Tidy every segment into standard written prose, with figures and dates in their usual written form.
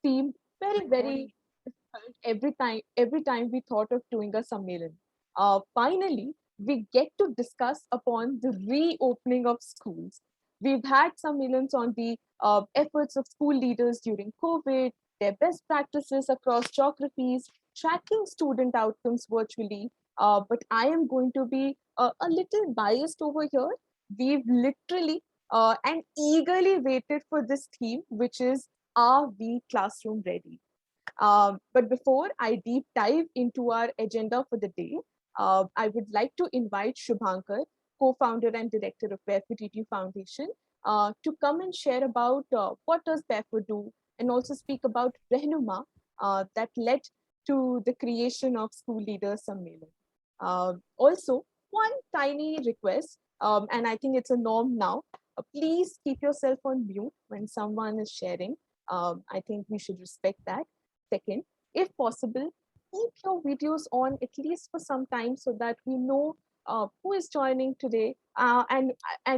seemed very difficult every time we thought of doing a Sammelan. Finally, we get to discuss upon the reopening of schools. We've had Sammellans on the efforts of school leaders during COVID, their best practices across geographies, tracking student outcomes virtually. But I am going to be a little biased over here. We've literally and eagerly waited for this theme, which is, are we classroom ready? But before I deep dive into our agenda for the day, I would like to invite Shubhankar, co-founder and director of Barefoot ETU Foundation, to come and share about what does Barefoot do, and also speak about Rehnuma that led to the creation of School Leaders Sammelan. Also, one tiny request, and I think it's a norm now. Please keep yourself on mute when someone is sharing. I think we should respect that. Second, if possible, keep your videos on at least for some time so that we know who is joining today, and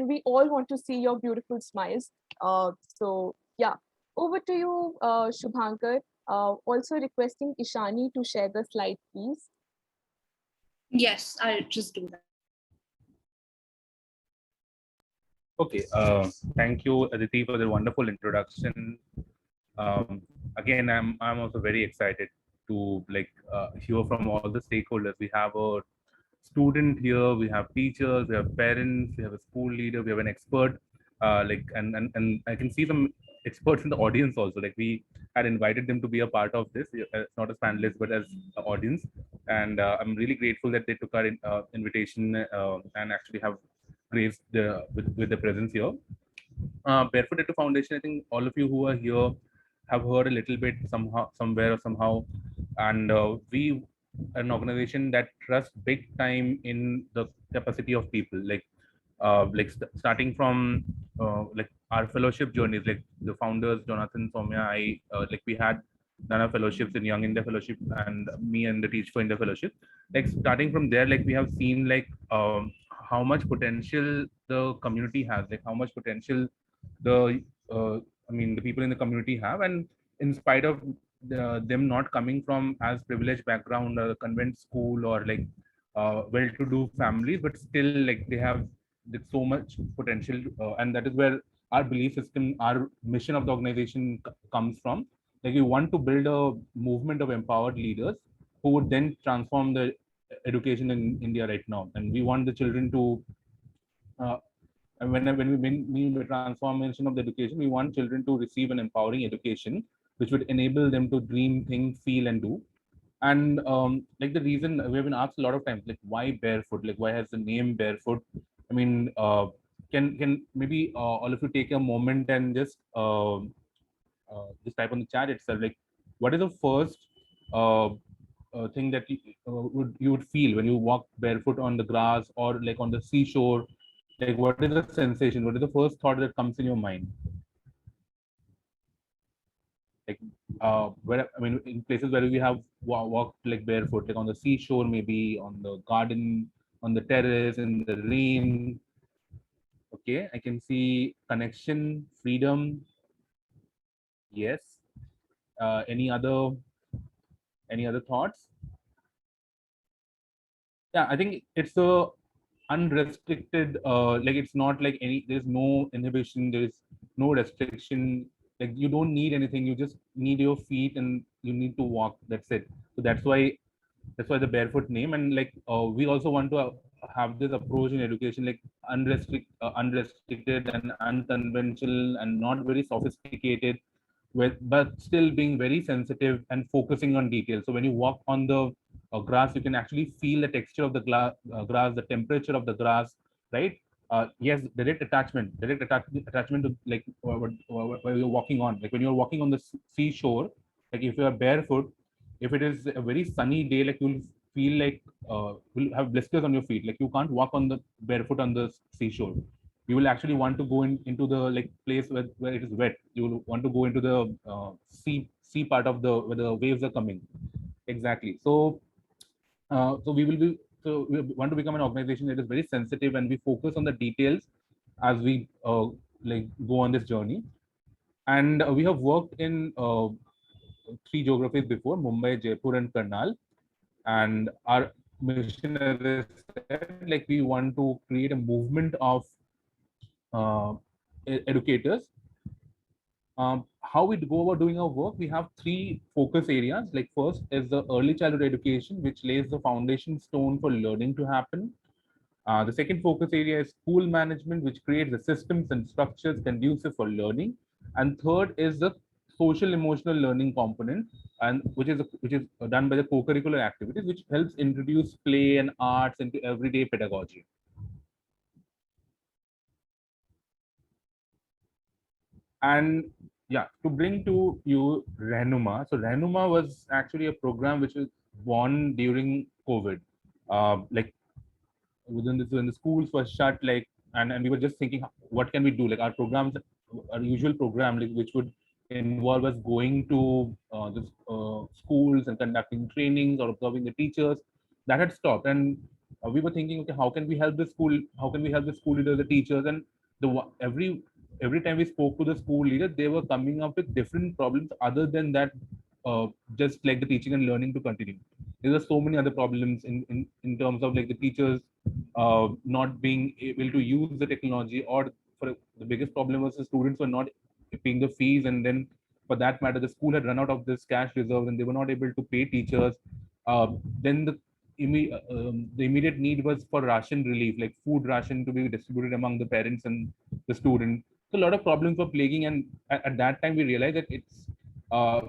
we all want to see your beautiful smiles. So yeah, over to you, Shubhankar. Also requesting Ishani to share the slide, please. Yes, I'll just do that. Okay, thank you, Aditi, for the wonderful introduction. Again, I'm also very excited to hear from all the stakeholders. We have a student here, we have teachers, we have parents, we have a school leader, we have an expert. And I can see some experts in the audience also. Like we had invited them to be a part of this, not as panelists but as the audience. And I'm really grateful that they took our invitation and actually have graced with the presence here. Barefoot Tattoo Foundation, I think all of you who are here have heard a little bit somehow, somewhere or somehow, and we are an organization that trusts big time in the capacity of people. Starting from our fellowship journeys, like the founders, Jonathan, Soumya, we had done our fellowships in Young India Fellowship, and me and the Teach for India Fellowship. Like starting from there, like we have seen how much potential the community has, like how much potential the the people in the community have, and in spite of them not coming from as privileged background or a convent school or well-to-do families, but still like they have so much potential, and that is where our belief system, our mission of the organization comes from. Like we want to build a movement of empowered leaders who would then transform the education in India right now, and we want the children to and when we mean by transformation of the education, we want children to receive an empowering education, which would enable them to dream, think, feel, and do. And like the reason we have been asked a lot of times, like why barefoot? Like why has the name barefoot? I mean, can maybe all of you take a moment and just type on the chat itself, like what is the first uh, thing that you would feel when you walk barefoot on the grass or like on the seashore? Like what is the sensation? What is the first thought that comes in your mind? Like where I mean, in places where we have walked like barefoot, like on the seashore, maybe on the garden, on the terrace, in the rain. Okay, I can see connection, freedom. Yes. Any other thoughts? Yeah, I think it's a unrestricted, like it's not like there's no inhibition, there's no restriction. Like you don't need anything, you just need your feet and you need to walk, that's it. So that's why the barefoot name. And we also want to have this approach in education, like unrestricted and unconventional and not very sophisticated, but still being very sensitive and focusing on details. So when you walk on the grass, you can actually feel the texture of the grass, the temperature of the grass, right? Yes, direct attachment to like where you're walking on. Like when you're walking on the seashore, like if you are barefoot, if it is a very sunny day, like you'll feel like you'll have blisters on your feet. Like you can't walk on the barefoot on the seashore. You will actually want to go into the like place where it is wet. You will want to go into the sea part of the where the waves are coming. Exactly. So we want to become an organization that is very sensitive, and we focus on the details as we go on this journey. And we have worked in three geographies before: Mumbai, Jaipur, and Karnal. And our mission, as I said, like we want to create a movement of uh, educators. How we go about doing our work, we have three focus areas. Like first is the early childhood education, which lays the foundation stone for learning to happen. The second focus area is school management, which creates the systems and structures conducive for learning. And third is the social emotional learning component, and which is done by the co-curricular activities, which helps introduce play and arts into everyday pedagogy. And yeah, to bring to you Rehnuma. So Rehnuma was actually a program which was born during COVID. Like within this, when the schools were shut, like, and we were just thinking, what can we do? Like our usual program, like which would involve us going to the schools and conducting trainings or observing the teachers, that had stopped. And we were thinking, okay, how can we help the school? How can we help the school leaders, the teachers? And every time we spoke to the school leaders, they were coming up with different problems other than that, just like the teaching and learning to continue. There are so many other problems in terms of like the teachers not being able to use the technology, or for the biggest problem was the students were not paying the fees, and then for that matter the school had run out of this cash reserve and they were not able to pay teachers. Then the immediate need was for ration relief, like food ration to be distributed among the parents and the students. So a lot of problems were plaguing, and at that time we realized that it's uh,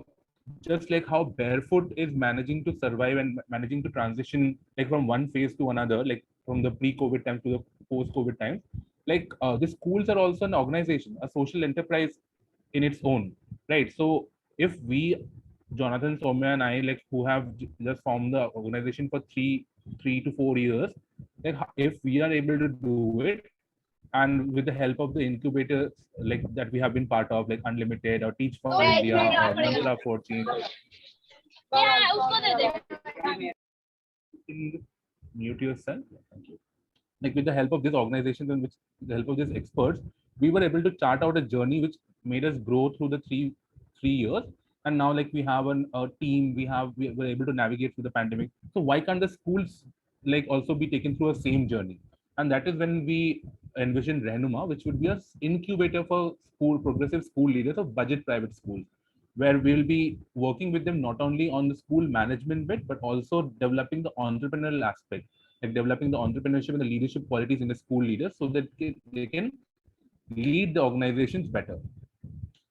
just like how barefoot is managing to survive and managing to transition like from one phase to another, like from the pre-COVID time to the post-COVID time. Like the schools are also an organization, a social enterprise in its own, right? So if we, Jonathan, Soumya, and I, like who have just formed the organization for three to 4 years, like if we are able to do it, and with the help of the incubators like that we have been part of, like Unlimited or Teach for India or Mantra for Change. Mute yourself. Thank you. Like with the help of these organizations and with the help of these experts, we were able to chart out a journey which made us grow through the three years. And now like we have a team, we were able to navigate through the pandemic. So why can't the schools like also be taken through a same journey? And that is when we envisioned Rehnuma, which would be a incubator for progressive school leaders of budget private schools, where we'll be working with them not only on the school management bit, but also developing the entrepreneurial aspect, like developing the entrepreneurship and the leadership qualities in the school leaders so that they can lead the organizations better.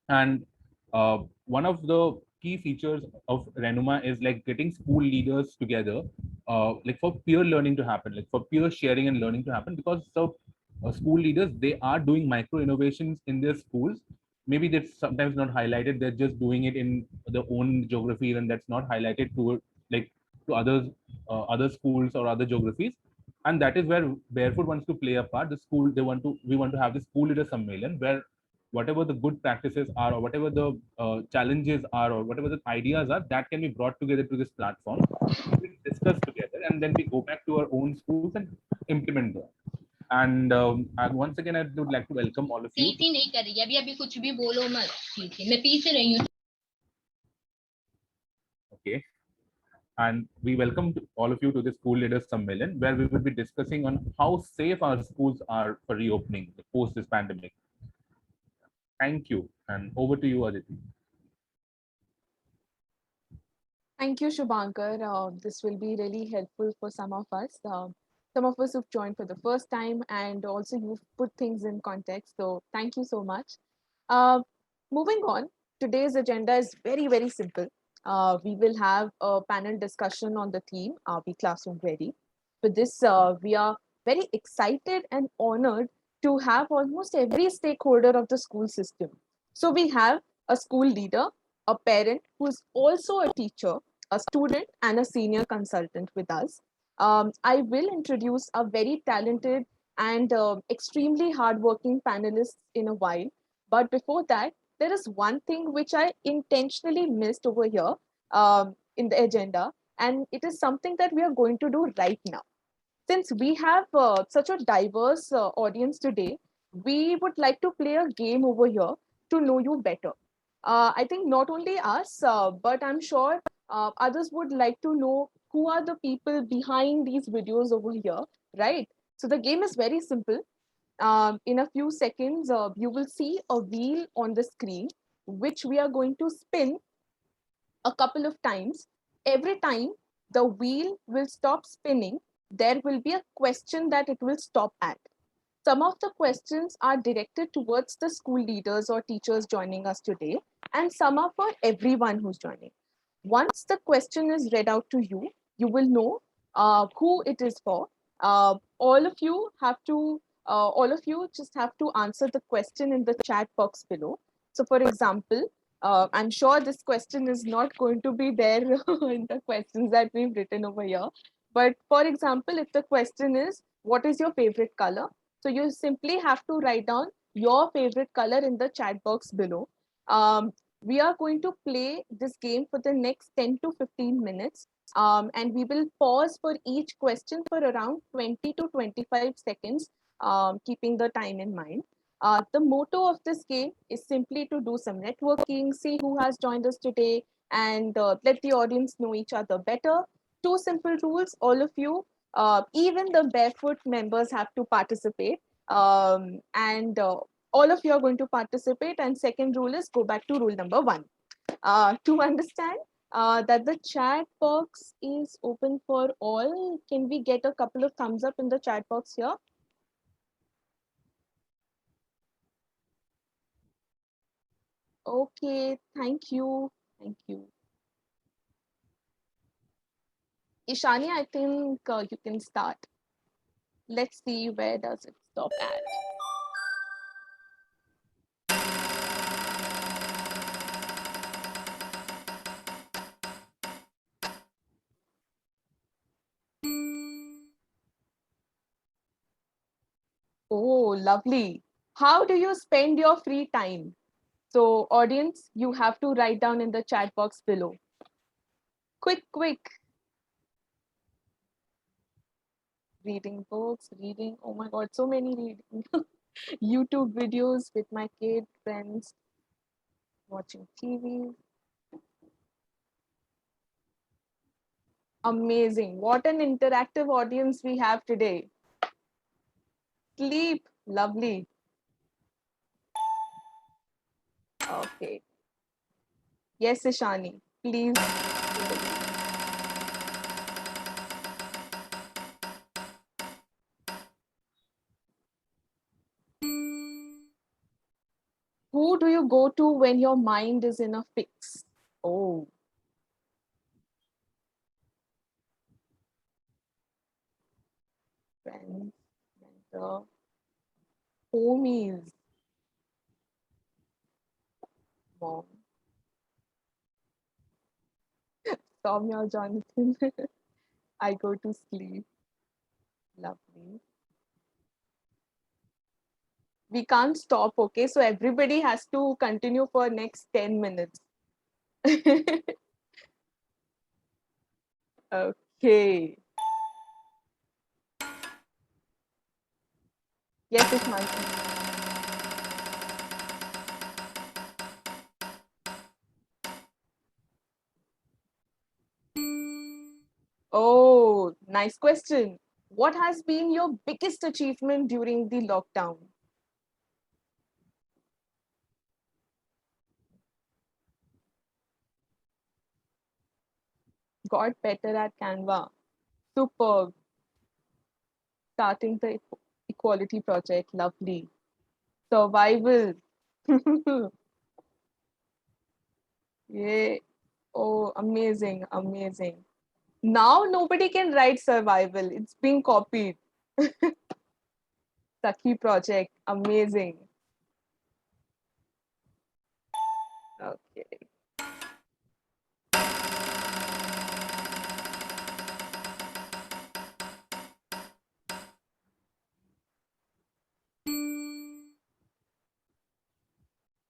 And one of the key features of Rehnuma is like getting school leaders together, like for peer learning to happen, like for peer sharing and learning to happen, because so school leaders, they are doing micro innovations in their schools. Maybe that's sometimes not highlighted. They're just doing it in their own geography, and that's not highlighted to like to others, other schools or other geographies. And that is where Barefoot wants to play a part. The school, we want to have the school leader sammelan, where whatever the good practices are, or whatever the challenges are, or whatever the ideas are, that can be brought together to this platform. We discuss together, and then we go back to our own schools and implement them. And once again, I would like to welcome all of you. Okay. And we welcome all of you to the School Leaders Sammelan, where we will be discussing on how safe our schools are for reopening post this pandemic. Thank you. And over to you, Aditi. Thank you, Shubhankar. This will be really helpful for some of us. Some of us who've joined for the first time, and also you've put things in context. So thank you so much. Uh, Moving on, today's agenda is very, very simple. We will have a panel discussion on the theme, Are We Classroom Ready? For this, we are very excited and honored to have almost every stakeholder of the school system. So we have a school leader, a parent who is also a teacher, a student, and a senior consultant with us. I will introduce a very talented and extremely hardworking panelists in a while. But before that, there is one thing which I intentionally missed over here in the agenda, and it is something that we are going to do right now. Since we have such a diverse audience today, we would like to play a game over here to know you better. I think not only us, but I'm sure others would like to know who are the people behind these videos over here, right? So the game is very simple. In a few seconds, you will see a wheel on the screen, which we are going to spin a couple of times. Every time the wheel will stop spinning, there will be a question that it will stop at. Some of the questions are directed towards the school leaders or teachers joining us today, and some are for everyone who's joining. Once the question is read out to you, you will know who it is for. All of you just have to answer the question in the chat box below. So, for example, I'm sure this question is not going to be there in the questions that we've written over here. But for example, if the question is, what is your favorite color? So you simply have to write down your favorite color in the chat box below. We are going to play this game for the next 10 to 15 minutes. And we will pause for each question for around 20 to 25 seconds, keeping the time in mind. The motto of this game is simply to do some networking, see who has joined us today, and let the audience know each other better. Two simple rules, all of you, even the barefoot members have to participate. And all of you are going to participate. And second rule is go back to rule number one. To understand that the chat box is open for all, can we get a couple of thumbs up in the chat box here? Okay, thank you. Thank you. Ishani, I think you can start. Let's see where does it stop at. Oh, lovely. How do you spend your free time? So audience, you have to write down in the chat box below. Quick, quick. Reading books, reading. Oh my God, so many reading. YouTube videos with my kid friends, watching TV. Amazing. What an interactive audience we have today. Sleep. Lovely. Okay. Yes, Ishani, please. Who do you go to when your mind is in a fix? Oh, friends, mentor, homies, mom, Soumya, Jonathan. I go to sleep. Lovely. We can't stop, okay? So everybody has to continue for next 10 minutes. Okay. Yes, it's my turn. Oh, nice question. What has been your biggest achievement during the lockdown? Got better at Canva. Superb. Starting the equality project. Lovely. Survival. Yay. Oh, amazing. Amazing. Now nobody can write survival. It's being copied. Saki project. Amazing. Okay.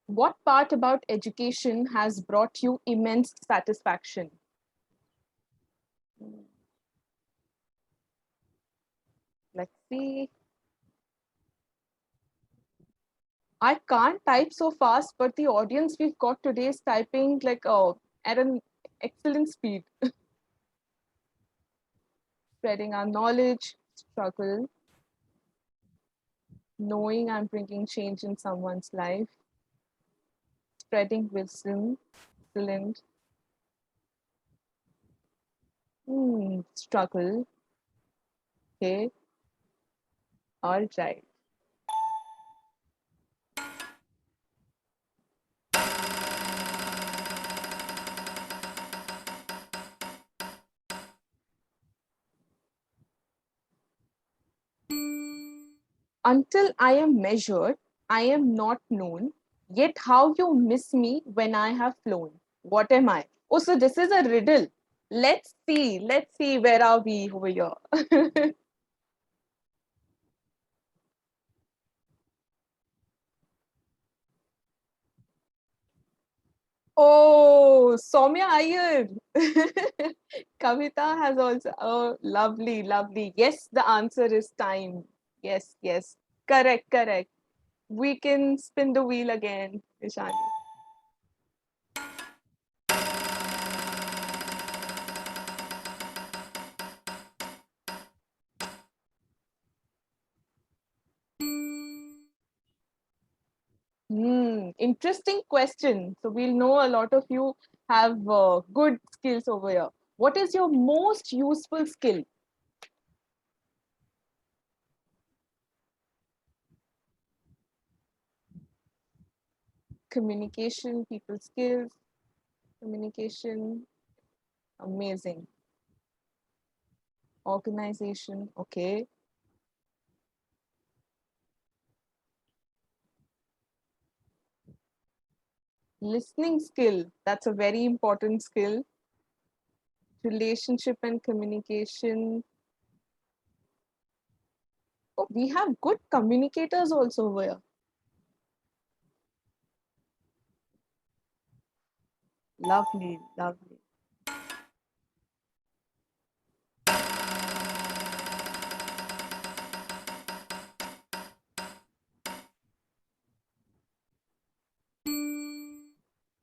What part about education has brought you immense satisfaction? Let's see. I can't type so fast, but the audience we've got today is typing like at an excellent speed. Spreading our knowledge, struggle, knowing I'm bringing change in someone's life, spreading wisdom, excellent. Struggle. Okay. All right. Until I am measured, I am not known. Yet how you miss me when I have flown. What am I? Oh, so this is a riddle. Let's see. Let's see. Where are we over here? Oh, Soumya Iyer. Kavita has also. Oh, lovely, lovely. Yes, the answer is time. Yes, yes. Correct, correct. We can spin the wheel again, Ishani. Interesting question. So we'll know a lot of you have good skills over here. What is your most useful skill? Communication, people skills, communication, amazing. Organization, okay. Listening skill, that's a very important skill. Relationship and communication. Oh, we have good communicators also over here. Lovely, lovely.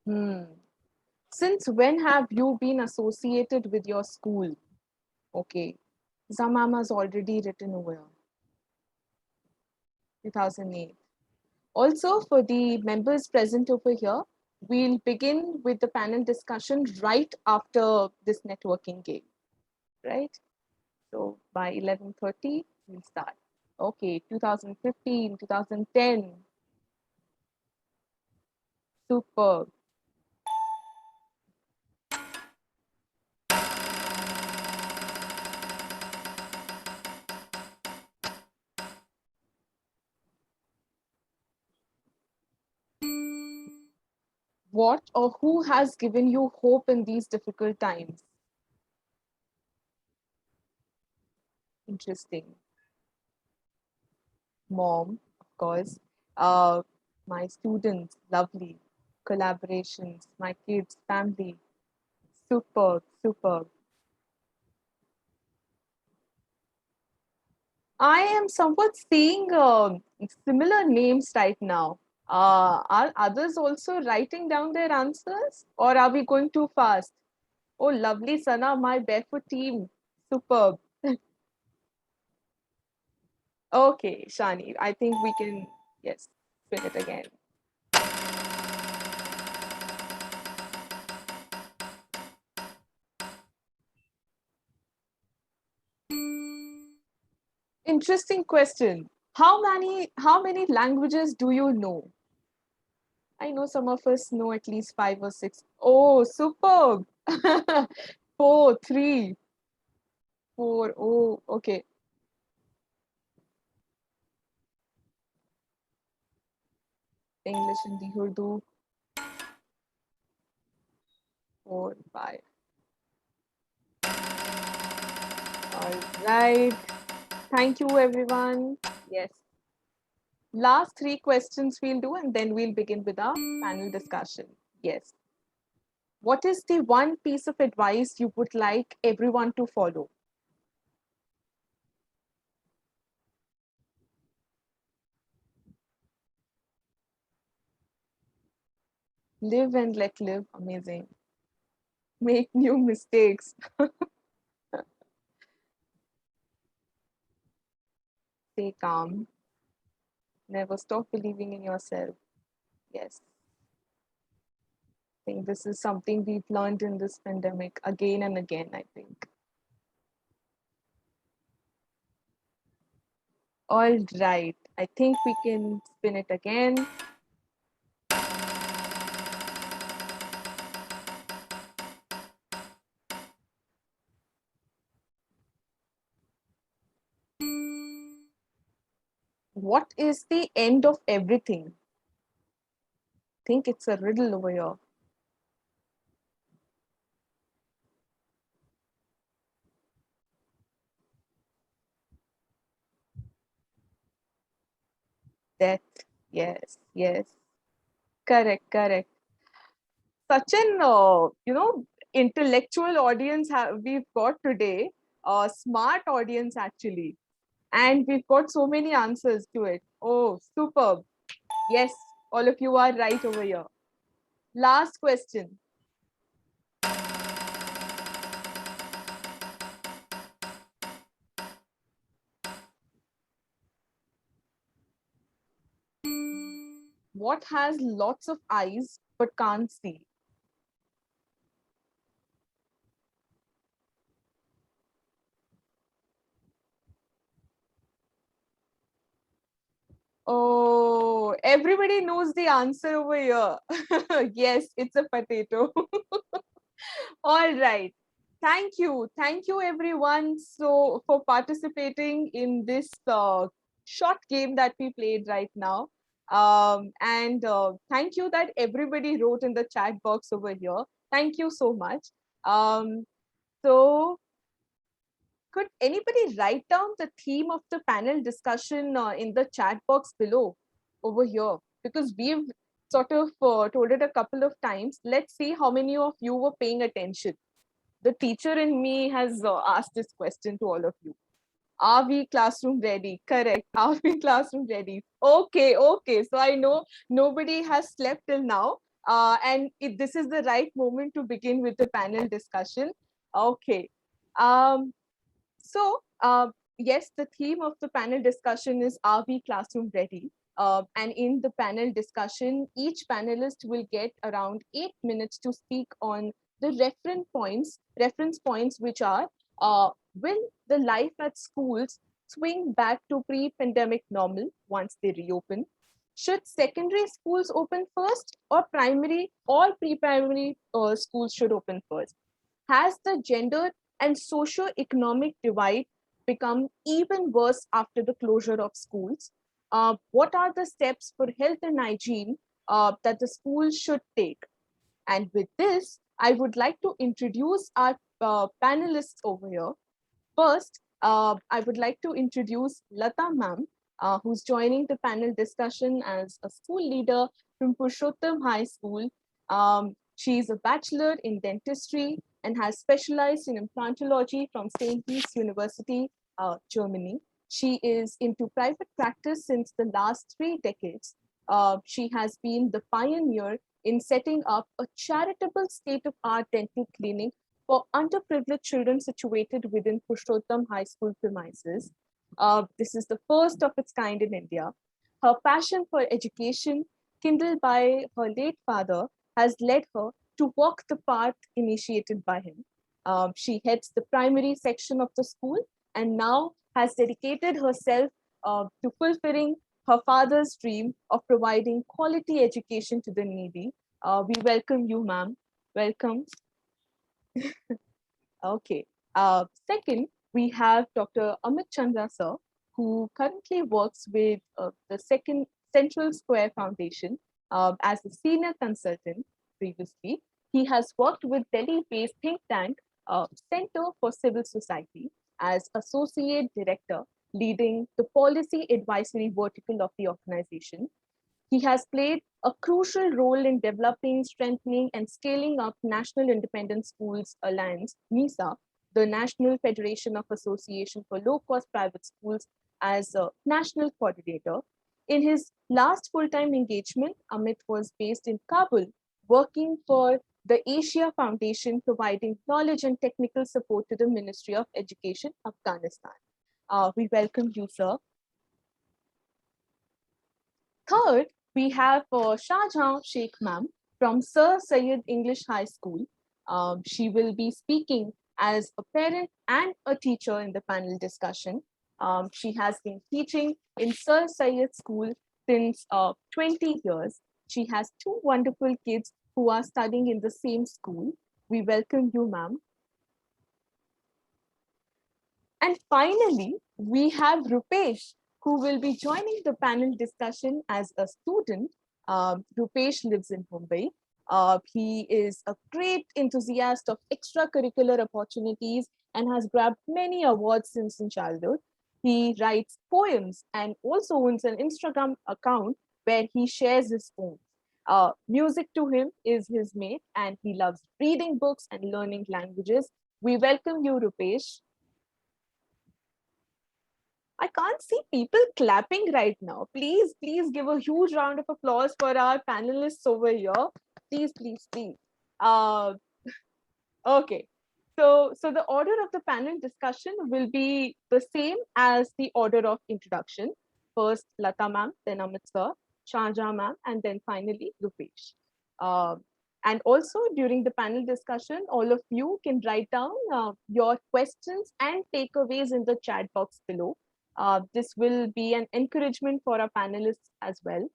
Hmm. Since when have you been associated with your school? Okay. Zamama's already written over here. 2008. Also, for the members present over here, we'll begin with the panel discussion right after this networking game, right? So by 11:30, we'll start. Okay, 2015, 2010. Super. What or who has given you hope in these difficult times? Interesting. Mom, of course. Uh, my students, lovely. Collaborations, my kids, family, superb, superb. I am somewhat seeing similar names right now. Are others also writing down their answers, or are we going too fast? Oh, lovely, Sana, my barefoot team, superb. Okay, Shani, I think we can, yes, spin it again. Interesting question. How many languages do you know? I know some of us know at least 5 or 6. Oh, superb. Four, three, four. Oh, okay. English, Hindi, Urdu. 4, 5. All right. Thank you, everyone. Yes. Last 3 questions we'll do, and then we'll begin with our panel discussion. Yes. What is the one piece of advice you would like everyone to follow? Live and let live. Amazing. Make new mistakes. Stay calm. Never stop believing in yourself. Yes. I think this is something we've learned in this pandemic again and again, I think. All right. I think we can spin it again. What is the end of everything? I think it's a riddle over here. Death. Yes, yes. Correct, correct. Such an intellectual audience we've got today, a smart audience actually, and we've got so many answers to it. Oh, superb. Yes, all of you are right over here. Last question. What has lots of eyes but can't see? Oh, everybody knows the answer over here. Yes, it's a potato. All right. Thank you. Thank you, everyone, so for participating in this short game that we played right now. And thank you that everybody wrote in the chat box over here. Thank you so much. So could anybody write down the theme of the panel discussion in the chat box below over here? Because we've sort of told it a couple of times. Let's see how many of you were paying attention. The teacher in me has asked this question to all of you. Are we classroom ready? Correct. Are we classroom ready? Okay, okay. So I know nobody has slept till now. This is the right moment to begin with the panel discussion. Okay. Um, yes, the theme of the panel discussion is Are we classroom ready? And in the panel discussion, each panelist will get around 8 minutes to speak on the reference points, which are will the life at schools swing back to pre-pandemic normal once they reopen? Should secondary schools open first, or primary or pre-primary schools should open first? Has the gender and socio-economic divide become even worse after the closure of schools? What are the steps for health and hygiene that the schools should take? And with this, I would like to introduce our panelists over here. First, I would like to introduce Lata ma'am, who's joining the panel discussion as a school leader from Purushottam High School. She's a bachelor in dentistry and has specialized in implantology from St. Peter's University, Germany. She is into private practice since the last 3 decades. She has been the pioneer in setting up a charitable state-of-art dental clinic for underprivileged children situated within Purushottam High School premises. This is the first of its kind in India. Her passion for education, kindled by her late father, has led her to walk the path initiated by him. She heads the primary section of the school and now has dedicated herself to fulfilling her father's dream of providing quality education to the needy. We welcome you, ma'am. Welcome. Okay. Second, we have Dr. Amit Chandra sir, who currently works with the Second Central Square Foundation as a senior consultant previously. He has worked with Delhi-based think tank Center for Civil Society as associate director, leading the policy advisory vertical of the organization. He has played a crucial role in developing, strengthening, and scaling up National Independent Schools Alliance, NISA, the National Federation of Association for Low-Cost Private Schools, as a national coordinator. In his last full-time engagement, Amit was based in Kabul, working for the Asia Foundation, providing knowledge and technical support to the Ministry of Education, Afghanistan. We welcome you, sir. Third, we have Shahjahan Sheikh ma'am from Sir Syed English High School. She will be speaking as a parent and a teacher in the panel discussion. She has been teaching in Sir Syed School since 20 years. She has two wonderful kids who are studying in the same school. We welcome you, ma'am. And finally, we have Rupesh, who will be joining the panel discussion as a student. Rupesh lives in Mumbai. He is a great enthusiast of extracurricular opportunities and has grabbed many awards since in childhood. He writes poems and also owns an Instagram account where he shares his poems. Music to him is his mate, and he loves reading books and learning languages. We welcome you, Rupesh. I can't see people clapping right now. Please give a huge round of applause for our panelists over here. Please. Okay. So the order of the panel discussion will be the same as the order of introduction. First, Lata ma'am, then Amit sir, Shahjahan ma'am, and then finally Rupesh. And also during the panel discussion, all of you can write down your questions and takeaways in the chat box below. This will be an encouragement for our panelists as well.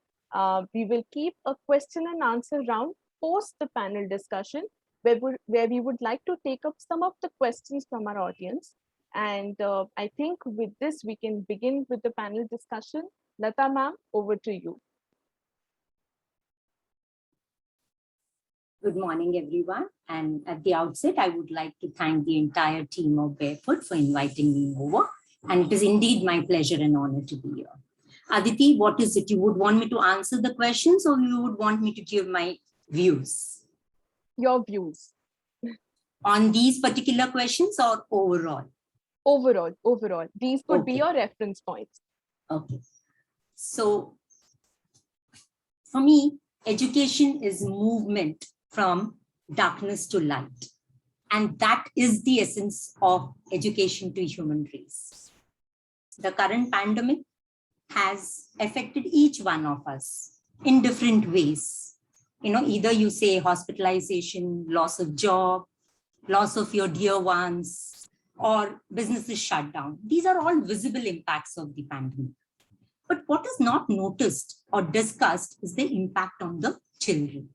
We will keep a question and answer round post the panel discussion, where we would like to take up some of the questions from our audience. And I think with this, we can begin with the panel discussion. Lata ma'am, over to you. Good morning, everyone. And at the outset, I would like to thank the entire team of Barefoot for inviting me over. And it is indeed my pleasure and honor to be here. Aditi, what is it? You would want me to answer the questions, or you would want me to give my views? Your views. On these particular questions or overall? Overall. These could be Okay. your reference points. Okay. So for me, education is movement from darkness to light. And that is the essence of education to human race. The current pandemic has affected each one of us in different ways. Either you say hospitalization, loss of job, loss of your dear ones, or businesses shut down. These are all visible impacts of the pandemic. But what is not noticed or discussed is the impact on the children,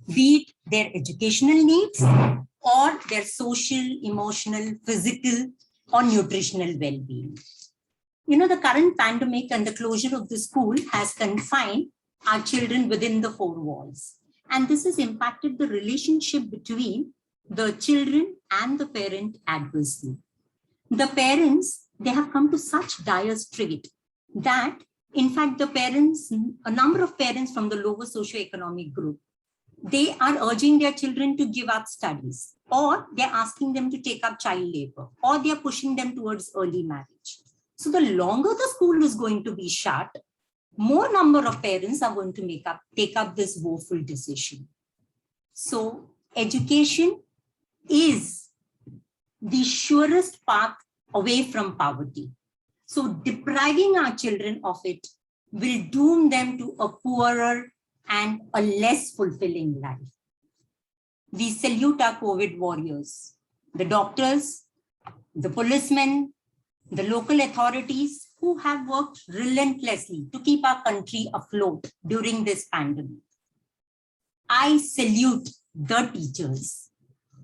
be it their educational needs or their social, emotional, physical, or nutritional well-being. The current pandemic and the closure of the school has confined our children within the four walls. And this has impacted the relationship between the children and the parent adversely. The parents, they have come to such dire strait that, in fact, the parents, a number of parents from the lower socioeconomic group, they are urging their children to give up studies, or they're asking them to take up child labor, or they're pushing them towards early marriage. So the longer the school is going to be shut, more number of parents are going to take up this woeful decision. So education is the surest path away from poverty. So depriving our children of it will doom them to a poorer and a less fulfilling life. We salute our COVID warriors, the doctors, the policemen, the local authorities who have worked relentlessly to keep our country afloat during this pandemic. I salute the teachers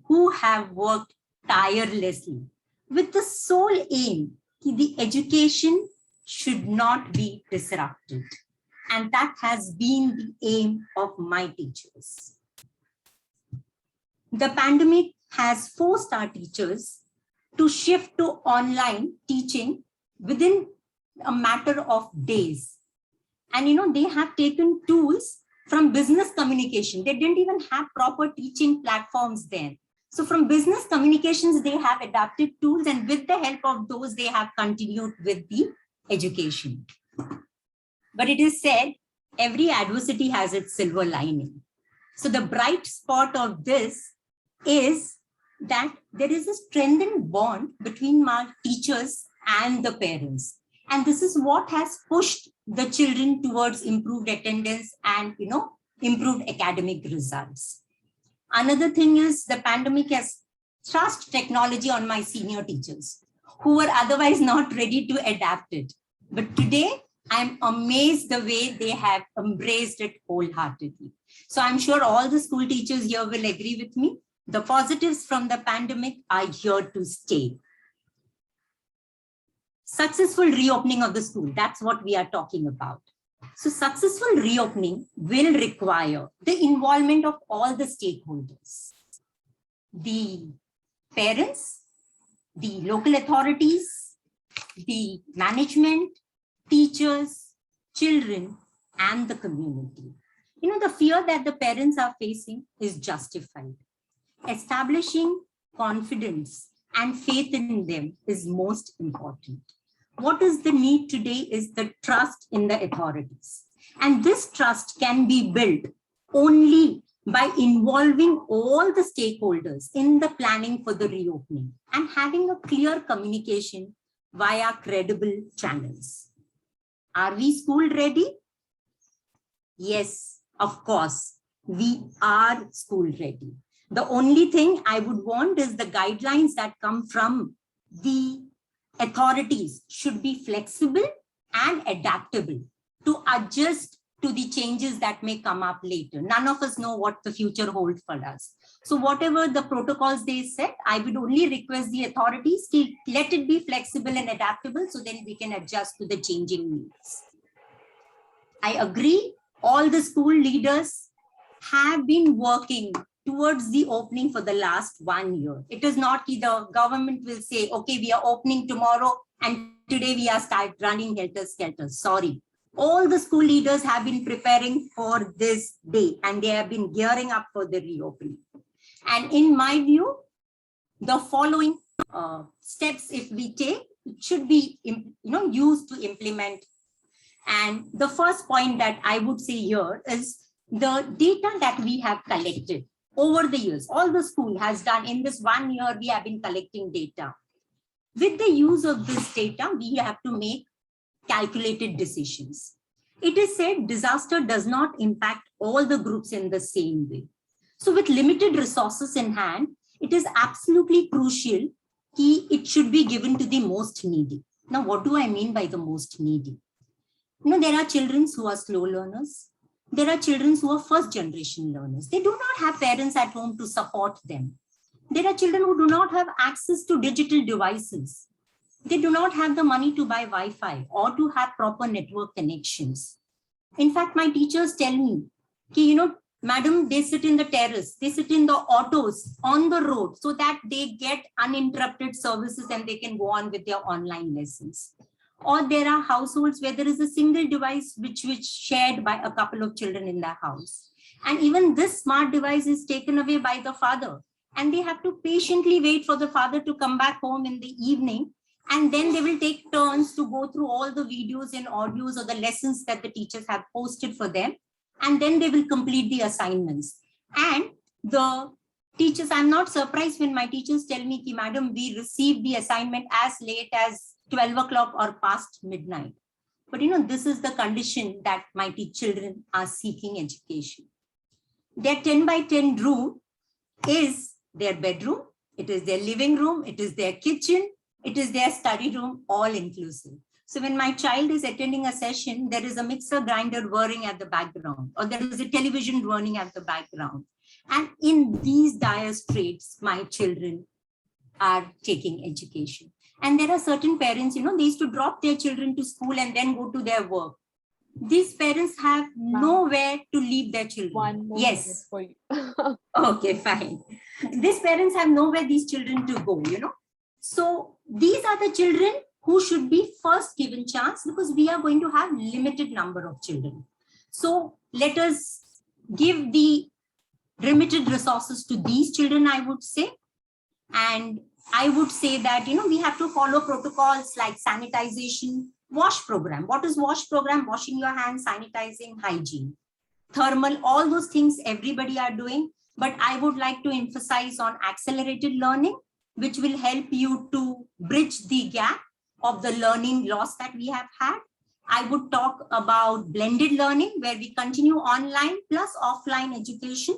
who have worked tirelessly with the sole aim that the education should not be disrupted. And that has been the aim of my teachers. The pandemic has forced our teachers to shift to online teaching within a matter of days. And they have taken tools from business communication. They didn't even have proper teaching platforms then. So from business communications, they have adapted tools, and with the help of those, they have continued with the education. But it is said, every adversity has its silver lining. So the bright spot of this is that there is a strengthened bond between my teachers and the parents. And this is what has pushed the children towards improved attendance and, improved academic results. Another thing is the pandemic has thrust technology on my senior teachers who were otherwise not ready to adapt it. But today, I'm amazed the way they have embraced it wholeheartedly. So I'm sure all the school teachers here will agree with me. The positives from the pandemic are here to stay. Successful reopening of the school, that's what we are talking about. So successful reopening will require the involvement of all the stakeholders, the parents, the local authorities, the management, teachers, children, and the community. The fear that the parents are facing is justified. Establishing confidence and faith in them is most important. What is the need today is the trust in the authorities. And this trust can be built only by involving all the stakeholders in the planning for the reopening and having a clear communication via credible channels. Are we school ready? Yes, of course, we are school ready. The only thing I would want is the guidelines that come from the authorities should be flexible and adaptable to adjust to the changes that may come up later. None of us know what the future holds for us. So whatever the protocols they set, I would only request the authorities to let it be flexible and adaptable so then we can adjust to the changing needs. I agree, all the school leaders have been working towards the opening for the last 1 year. It is not either government will say, okay, we are opening tomorrow and today we are start running helter-skelter. Sorry. All the school leaders have been preparing for this day and they have been gearing up for the reopening. And in my view, the following steps, if we take, it should be used to implement. And the first point that I would say here is the data that we have collected over the years. All the school has done in this 1 year, we have been collecting data. With the use of this data, we have to make calculated decisions. It is said disaster does not impact all the groups in the same way. So with limited resources in hand, it is absolutely crucial that it should be given to the most needy. Now, what do I mean by the most needy? There are children who are slow learners. There are children who are first generation learners. They do not have parents at home to support them. There are children who do not have access to digital devices. They do not have the money to buy Wi-Fi or to have proper network connections. In fact, my teachers tell me, madam, they sit in the terrace, they sit in the autos on the road so that they get uninterrupted services and they can go on with their online lessons. Or there are households where there is a single device which shared by a couple of children in the house. And even this smart device is taken away by the father. And they have to patiently wait for the father to come back home in the evening. And then they will take turns to go through all the videos and audios or the lessons that the teachers have posted for them. And then they will complete the assignments. And the teachers, I'm not surprised when my teachers tell me, madam, we received the assignment as late as 12 o'clock or past midnight. But this is the condition that my children are seeking education. Their 10 by 10 room is their bedroom. It is their living room. It is their kitchen. It is their study room, all inclusive. So when my child is attending a session, there is a mixer grinder whirring at the background, or there is a television running at the background. And in these dire straits, my children are taking education. And there are certain parents, they used to drop their children to school and then go to their work. These parents have nowhere to leave their children. One more yes. for you. Okay, fine. These parents have nowhere these children to go, So these are the children who should be first given chance because we are going to have limited number of children. So let us give the limited resources to these children, I would say. And I would say that, we have to follow protocols like sanitization, wash program. What is wash program? Washing your hands, sanitizing, hygiene. thermal, all those things everybody are doing. But I would like to emphasize on accelerated learning, which will help you to bridge the gap of the learning loss that we have had. I would talk about blended learning, where we continue online plus offline education.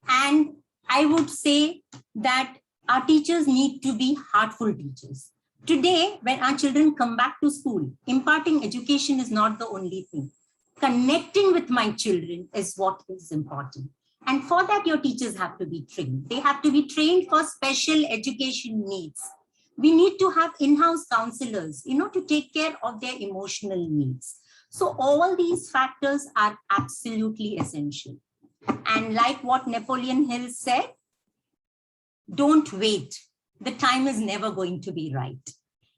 And I would say that our teachers need to be heartful teachers. Today, when our children come back to school, imparting education is not the only thing. Connecting with my children is what is important. And for that, your teachers have to be trained. They have to be trained for special education needs. We need to have in-house counselors, to take care of their emotional needs. So all these factors are absolutely essential. And like what Napoleon Hill said, don't wait. The time is never going to be right.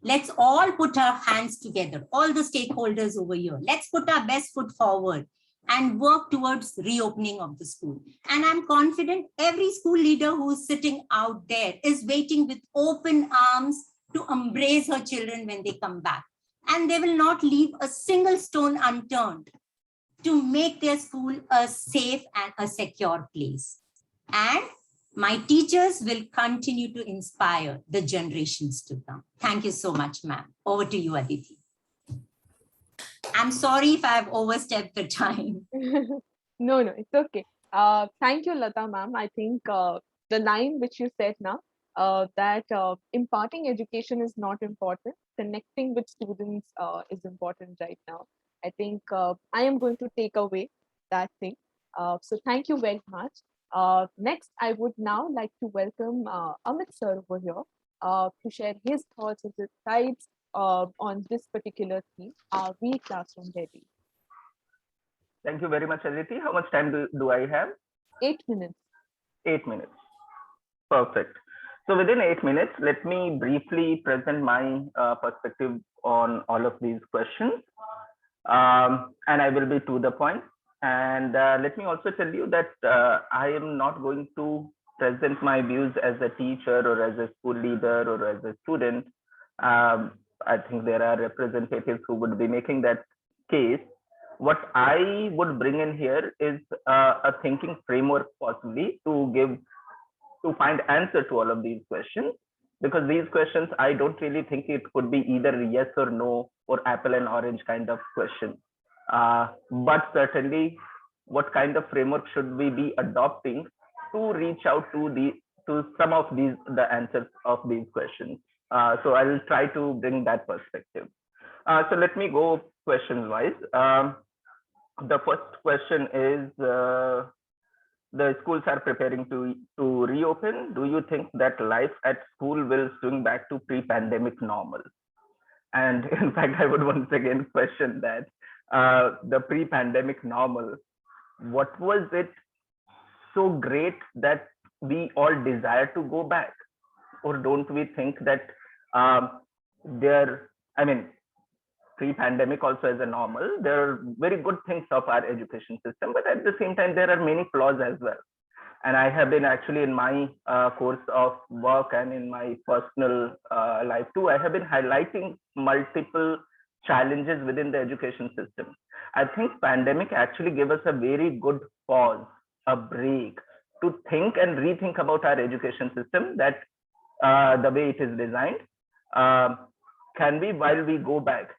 Let's all put our hands together, all the stakeholders over here. Let's put our best foot forward and work towards reopening of the school. And I'm confident every school leader who's sitting out there is waiting with open arms to embrace her children when they come back. And they will not leave a single stone unturned to make their school a safe and a secure place. And my teachers will continue to inspire the generations to come. Thank you so much, ma'am. Over to you, Aditi. I'm sorry if I've overstepped the time. No, it's okay. Thank you, Lata ma'am. I think the line which you said now, that imparting education is not important. Connecting with students is important right now. I think I am going to take away that thing. So thank you very much. Next, I would now like to welcome Amit sir over here to share his thoughts and insights on this particular theme. Are we classroom ready? Thank you very much, Aditi. How much time do I have? 8 minutes. 8 minutes. Perfect. So within 8 minutes, let me briefly present my perspective on all of these questions. And I will be to the point. And let me also tell you that I am not going to present my views as a teacher or as a school leader or as a student. I think there are representatives who would be making that case. What I would bring in here is a thinking framework possibly to find answer to all of these questions, because these questions, I don't really think it could be either yes or no or apple and orange kind of question. But certainly, what kind of framework should we be adopting to reach out to some of the answers of these questions? So I'll try to bring that perspective. So let me go questions wise. The first question is, the schools are preparing to reopen. Do you think that life at school will swing back to pre-pandemic normal? And in fact, I would once again question that. The pre-pandemic normal, what was it so great that we all desire to go back? Or don't we think that pre-pandemic also as a normal, there are very good things of our education system, but at the same time, there are many flaws as well. And I have been actually in my course of work and in my personal life too, I have been highlighting multiple challenges within the education system. I think pandemic actually gave us a very good pause, a break to think and rethink about our education system, that the way it is designed. Can we, while we go back,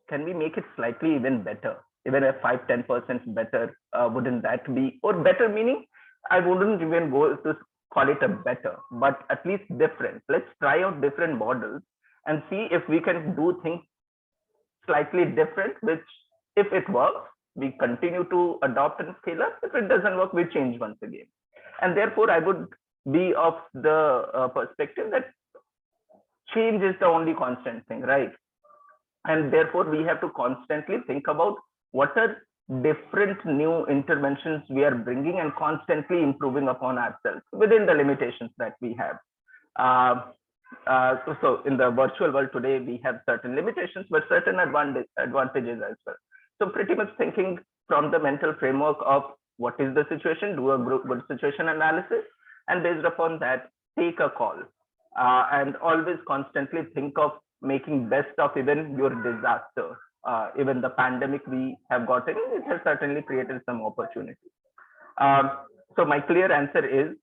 can we make it slightly even better, even a 5-10% better? Wouldn't that be, or better meaning, I wouldn't even go to call it a better, but at least different. Let's try out different models and see if we can do things slightly different, which if it works, we continue to adopt and scale up. If it doesn't work, we change once again. And therefore, I would be of the perspective that change is the only constant thing, right? And therefore, we have to constantly think about what are different new interventions we are bringing and constantly improving upon ourselves within the limitations that we have. So in the virtual world today, we have certain limitations, but certain advantages as well. So pretty much thinking from the mental framework of what is the situation, do a good situation analysis, and based upon that, take a call. And always constantly think of making best of even your disaster. even the pandemic we have gotten, it has certainly created some opportunity. So my clear answer is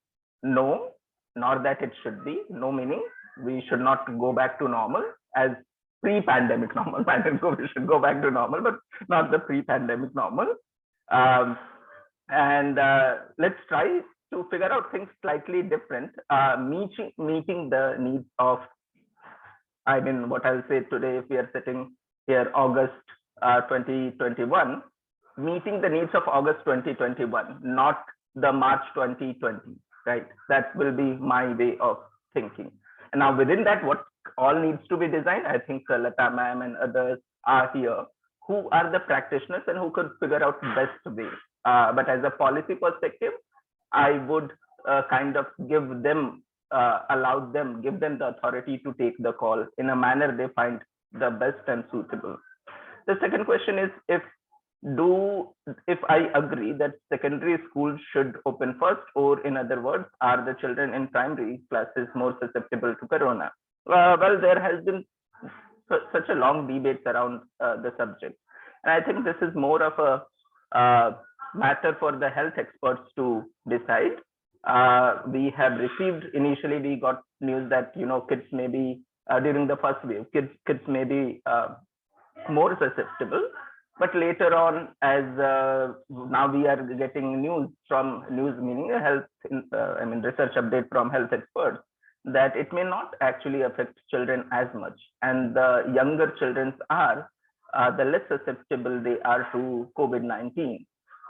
no, nor that it should be. No meaning we should not go back to normal as pre-pandemic normal. We should go back to normal, but not the pre-pandemic normal. And let's try to figure out things slightly different, meeting the needs of, I mean, what I'll say today, if we are sitting here August 2021, meeting the needs of August 2021, not the March 2020, right? That will be my way of thinking. And now within that, what all needs to be designed, I think Lata ma'am and others are here who are the practitioners and who could figure out best way. But as a policy perspective, I would kind of give them, give them the authority to take the call in a manner they find the best and suitable. The second question is, if I agree that secondary schools should open first, or in other words, are the children in primary classes more susceptible to corona? Well, there has been such a long debate around the subject, and I think this is more of a matter for the health experts to decide. We have received, initially we got news that kids may be during the first wave, kids may be more susceptible, but later on, as now we are getting news meaning health, research update from health experts, that it may not actually affect children as much, and the younger children are the less susceptible they are to COVID-19.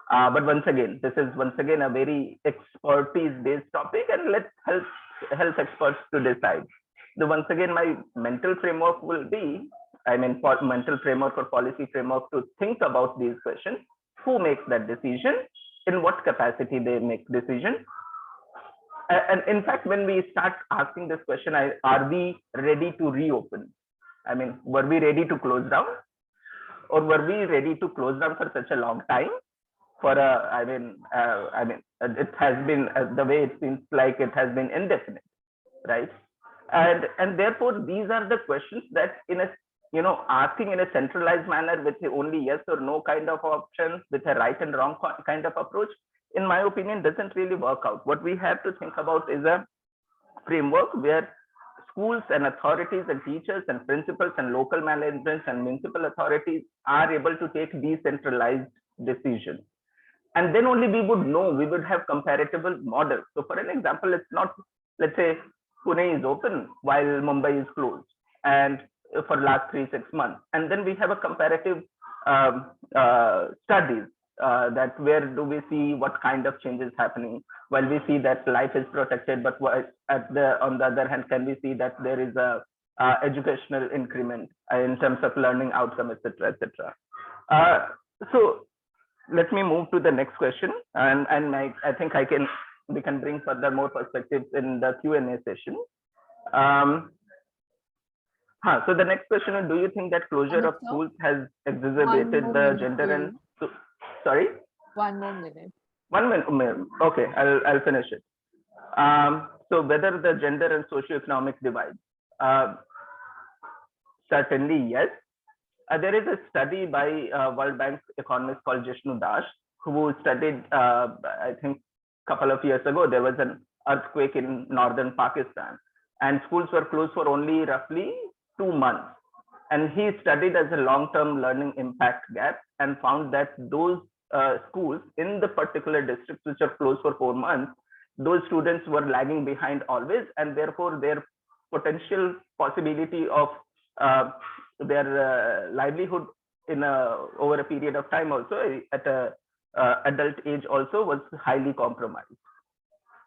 But once again, this is a very expertise-based topic, and let's health experts to decide. So once again, my mental framework will be, mental framework or policy framework to think about these questions. Who makes that decision? In what capacity they make decision? And in fact, when we start asking this question, are we ready to reopen? Were we ready to close down? Or were we ready to close down for such a long time? It has been, the way it seems like it has been indefinite, right? And therefore, these are the questions that asking in a centralized manner with only yes or no kind of options, with a right and wrong kind of approach, in my opinion, doesn't really work out. What we have to think about is a framework where schools and authorities and teachers and principals and local management and municipal authorities are able to take decentralized decisions. And then only we would know, we would have comparable models. So for an example, it's not, let's say Pune is open while Mumbai is closed, and for last 3-6 months. And then we have a comparative studies that where do we see what kind of changes happening, while we see that life is protected, but on the other hand, can we see that there is a educational increment in terms of learning outcome, etc., etc. So let me move to the next question, and I think we can bring further more perspectives in the Q&A session. So the next question is, do you think that closure of schools has exacerbated the gender and sorry? 1 more minute. 1 minute. Okay, I'll finish it. So whether the gender and socioeconomic divide, certainly yes. There is a study by World Bank economist called Jishnu Das, who studied, I think, a couple of years ago, there was an earthquake in northern Pakistan, and schools were closed for only roughly 2 months. And he studied as a long-term learning impact gap and found that those schools in the particular districts which are closed for 4 months, those students were lagging behind always, and therefore their potential possibility of their livelihood in over a period of time also at a adult age also was highly compromised.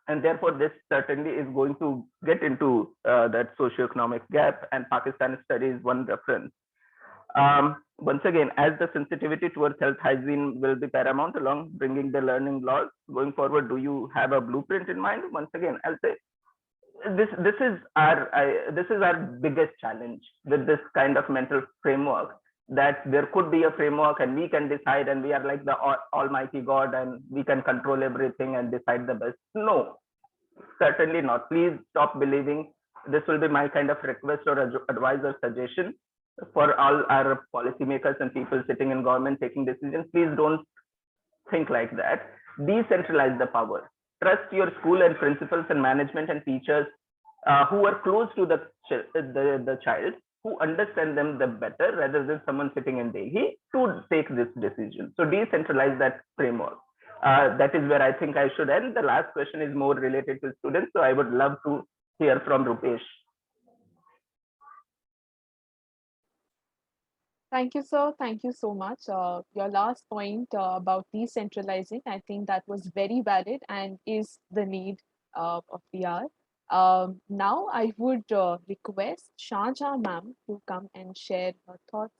And therefore this certainly is going to get into that socioeconomic gap, and Pakistan study is one reference. Once again, as the sensitivity towards health hygiene will be paramount along bringing the learning laws going forward, do you have a blueprint in mind? Once again, I'll say this is our biggest challenge with this kind of mental framework, that there could be a framework and we can decide and we are like the almighty God and we can control everything and decide the best. No, certainly not. Please stop believing. This will be my kind of request or advice or suggestion. for all our policymakers and people sitting in government taking decisions, please don't think like that. Decentralize the power. Trust your school and principals and management and teachers who are close to the child, who understand them the better, rather than someone sitting in Delhi to take this decision. So decentralize that framework. That is where I think I should end. The last question is more related to students, so I would love to hear from Rupesh. Thank you, sir. Thank you so much. Your last point about decentralizing, I think that was very valid and is the need of the hour. Now, I would request Shahjahan ma'am to come and share her thoughts,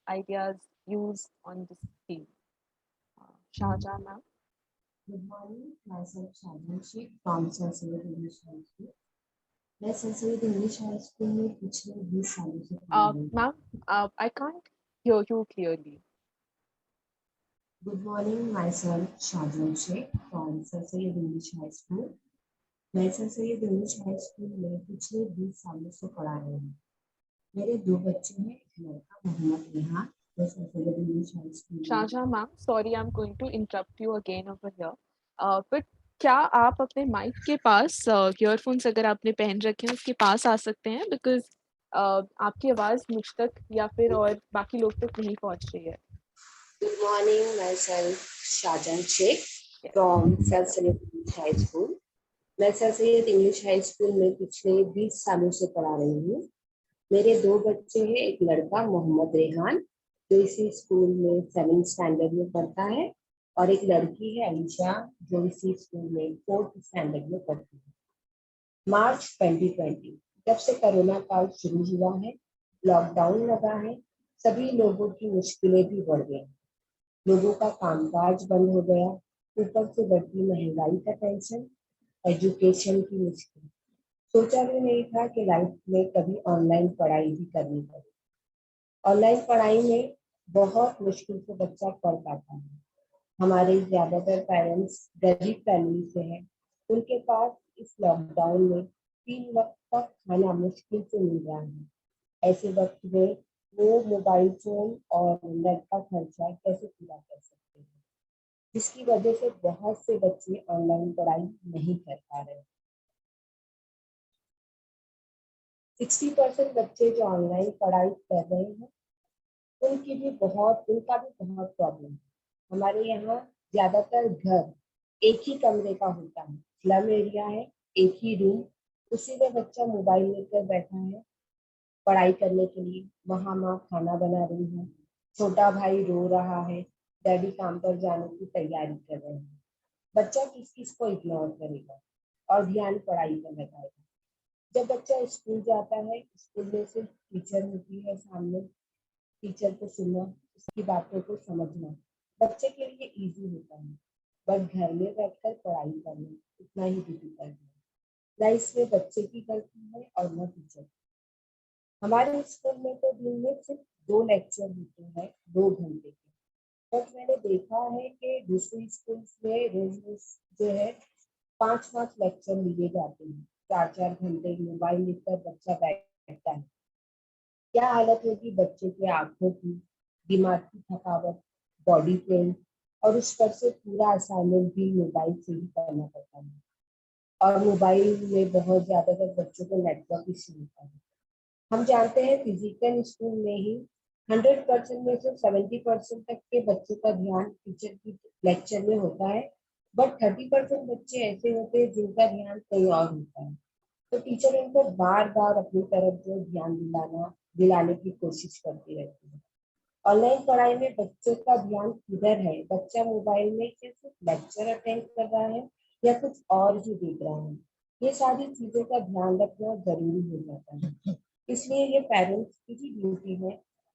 ideas, views on this theme. Shahjahan ma'am. Good morning, myself Shahjahan Sheikh from Sir Syed English High School. मैं sir Syed English high school में पिछले 20 सालों से पढ़ रही हूँ। Ma'am, I can't hear you clearly. Good morning, myself Shahjahan Sheikh from Sir Syed English High School. मैं sir Syed English high school में पिछले 20 सालों से पढ़ा रही हूँ। मेरे 2 बच्चे हैं, एक लड़का मोहम्मद रेहान, जो sir Syed English high school में। Shahjahan ma'am, sorry, I'm going to interrupt you again over here. But क्या आप अपने माइक के पास ईयरफोन्स अगर आपने पहन रखे हैं उसके पास आ सकते हैं, बिकॉज आपकी आवाज मुझ तक या फिर और बाकी लोग तक नहीं पहुंच रही है. Good morning, myself Shahjahan Sheikh from Sir Syed English High School. मैं sir Syed English high school में पिछले 20 सालों से पढ़ा रही हूँ। मेरे 2 बच्चे हैं, एक लड़का मोहम्मद रेहान जो इसी स्कूल में 7th स्टैंडर्ड में पढ़ता है, और एक लड़की है अलीशा जो इसी स्कूल में 4th स्टैंडर्ड में पढ़ती है। मार्च 2020 जब से कोरोना काल शुरू हुआ है, लॉकडाउन लगा है, सभी लोगों की मुश्किलें भी बढ़ गई। लोगों का कामकाज बंद हो गया, ऊपर से बढ़ती महंगाई का टेंशन, एजुकेशन की मुश्किल। सोचा भी नहीं था कि लाइफ में कभी ऑनलाइन पढ़ाई भी करनी पड़े। ऑनलाइन पढ़ाई में बहुत मुश्किल से बच्चा पढ़ पाता है। हमारे ज्यादातर पेरेंट्स गरीब फैमिली से हैं, उनके पास इस लॉकडाउन में 3 वक्त का खाना मुश्किल से मिल रहा है। ऐसे वक्त में वो मोबाइल फोन और नेट का खर्चा कैसे पूरा कर सकते हैं, जिसकी वजह से बहुत से बच्चे ऑनलाइन पढ़ाई नहीं कर पा रहे। 60% बच्चे जो ऑनलाइन पढ़ाई कर रहे हैं उनका भी बहुत प्रॉब्लम है। हमारे यहाँ ज्यादातर घर एक ही कमरे का होता है, स्लम एरिया है, एक ही रूम, उसी में बच्चा मोबाइल लेकर बैठा है पढ़ाई करने के लिए। वहाँ माँ खाना बना रही है, छोटा भाई रो रहा है, डैडी काम पर जाने की तैयारी कर रहे हैं। बच्चा किस को इग्नोर करेगा और ध्यान पढ़ाई पर लगाएगा। जब बच्चा स्कूल जाता है, स्कूल में सिर्फ टीचर होती है सामने, टीचर को सुनना, उसकी बातों को समझना बच्चे के लिए इजी होता है, बट घर में बैठकर पढ़ाई करना उतना ही डिफिकल्ट है। ना इसमें बच्चे की गलती है और न टीचर। हमारे स्कूल में तो दिन में सिर्फ 2 लेक्चर होते हैं 2 घंटे के, बट मैंने देखा है कि दूसरी स्कूल में रोज जो है 5-5 लेक्चर लिए जाते हैं। 4-4 घंटे मोबाइल लेकर बच्चा बैठता है। क्या हालत होगी बच्चे के आंखों की, दिमाग की थकावट, बॉडी पेन, और उस पर से पूरा असाइनमेंट भी मोबाइल से ही करना पड़ता है। और मोबाइल में बहुत ज्यादातर बच्चों को नेटवर्क इश्यू होता है। हम जानते हैं फिजिकल स्कूल में ही 100% में से 70% तक के बच्चों का ध्यान टीचर की लेक्चर में होता है, बट 30% बच्चे ऐसे होते हैं जिनका ध्यान कहीं और होता है। तो टीचर उनको बार बार अपनी तरफ जो ध्यान दिलाने की कोशिश करती रहती है। ऑनलाइन पढ़ाई में बच्चे का ध्यान किधर है? बच्चा मोबाइल में सिर्फ लेक्चर अटेंड कर रहा है या कुछ और ही देख रहा है? ये सारी चीजों का ध्यान रखना जरूरी हो जाता है। इसलिए ये पेरेंट्स की भी ड्यूटी है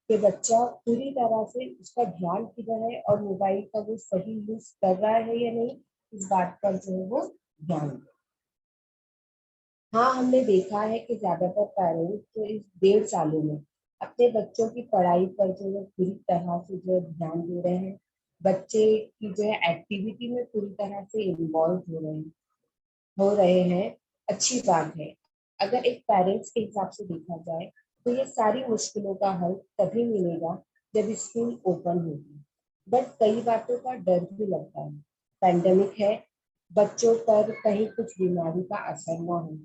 कि बच्चा पूरी तरह से उसका ध्यान किधर है और मोबाइल का वो सही यूज कर रहा है या नहीं, इस बात पर जो है वो ध्यान दे। हाँ, हमने देखा है कि ज्यादातर पेरेंट्स तो इस 1.5 सालों में अपने बच्चों की पढ़ाई पर जो है पूरी तरह से जो ध्यान दे रहे हैं, बच्चे की जो है एक्टिविटी में पूरी तरह से इन्वॉल्व हो रहे हैं। अच्छी बात है। अगर एक पेरेंट्स के हिसाब से देखा जाए तो ये सारी मुश्किलों का हल तभी मिलेगा जब स्कूल ओपन होगी। बट कई बातों का डर भी लगता है। पैंडेमिक है, बच्चों पर कहीं कुछ बीमारी का असर ना हो।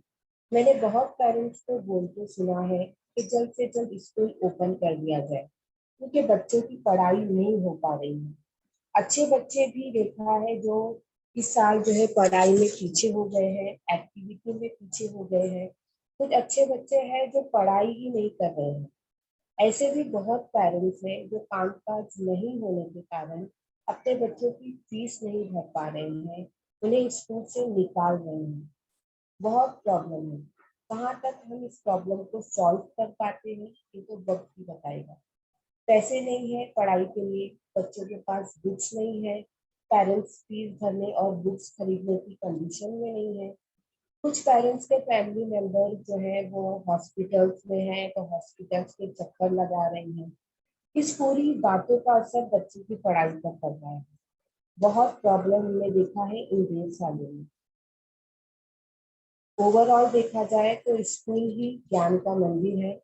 मैंने बहुत पेरेंट्स को बोलते सुना है कि जल्द से जल्द स्कूल ओपन कर दिया जाए, क्योंकि बच्चों की पढ़ाई नहीं हो पा रही है। अच्छे बच्चे भी देखा है जो इस साल जो है पढ़ाई में पीछे हो गए हैं, एक्टिविटी में पीछे हो गए हैं। कुछ अच्छे बच्चे हैं जो पढ़ाई ही नहीं कर रहे हैं। ऐसे भी बहुत पेरेंट्स हैं जो कामकाज नहीं होने के कारण अपने बच्चों की फीस नहीं भर पा रहे हैं, उन्हें स्कूल से निकाल रहे हैं। बहुत प्रॉब्लम है। कहाँ तक हम इस प्रॉब्लम को सॉल्व कर पाते हैं ये तो वक्त ही बताएगा। पैसे नहीं है पढ़ाई के लिए, बच्चों के पास बुक्स नहीं है, पेरेंट्स फीस भरने और बुक्स खरीदने की कंडीशन में नहीं है। कुछ पेरेंट्स के फैमिली मेंबर जो है वो हॉस्पिटल्स में हैं, तो हॉस्पिटल्स के चक्कर लगा रहे हैं। इस पूरी बातों का असर बच्चे की पढ़ाई पर पड़ रहा है। बहुत प्रॉब्लम हमने देखा है इन 1.5 सालों में। ओवरऑल देखा जाए तो स्कूल ही ज्ञान का मंदिर है,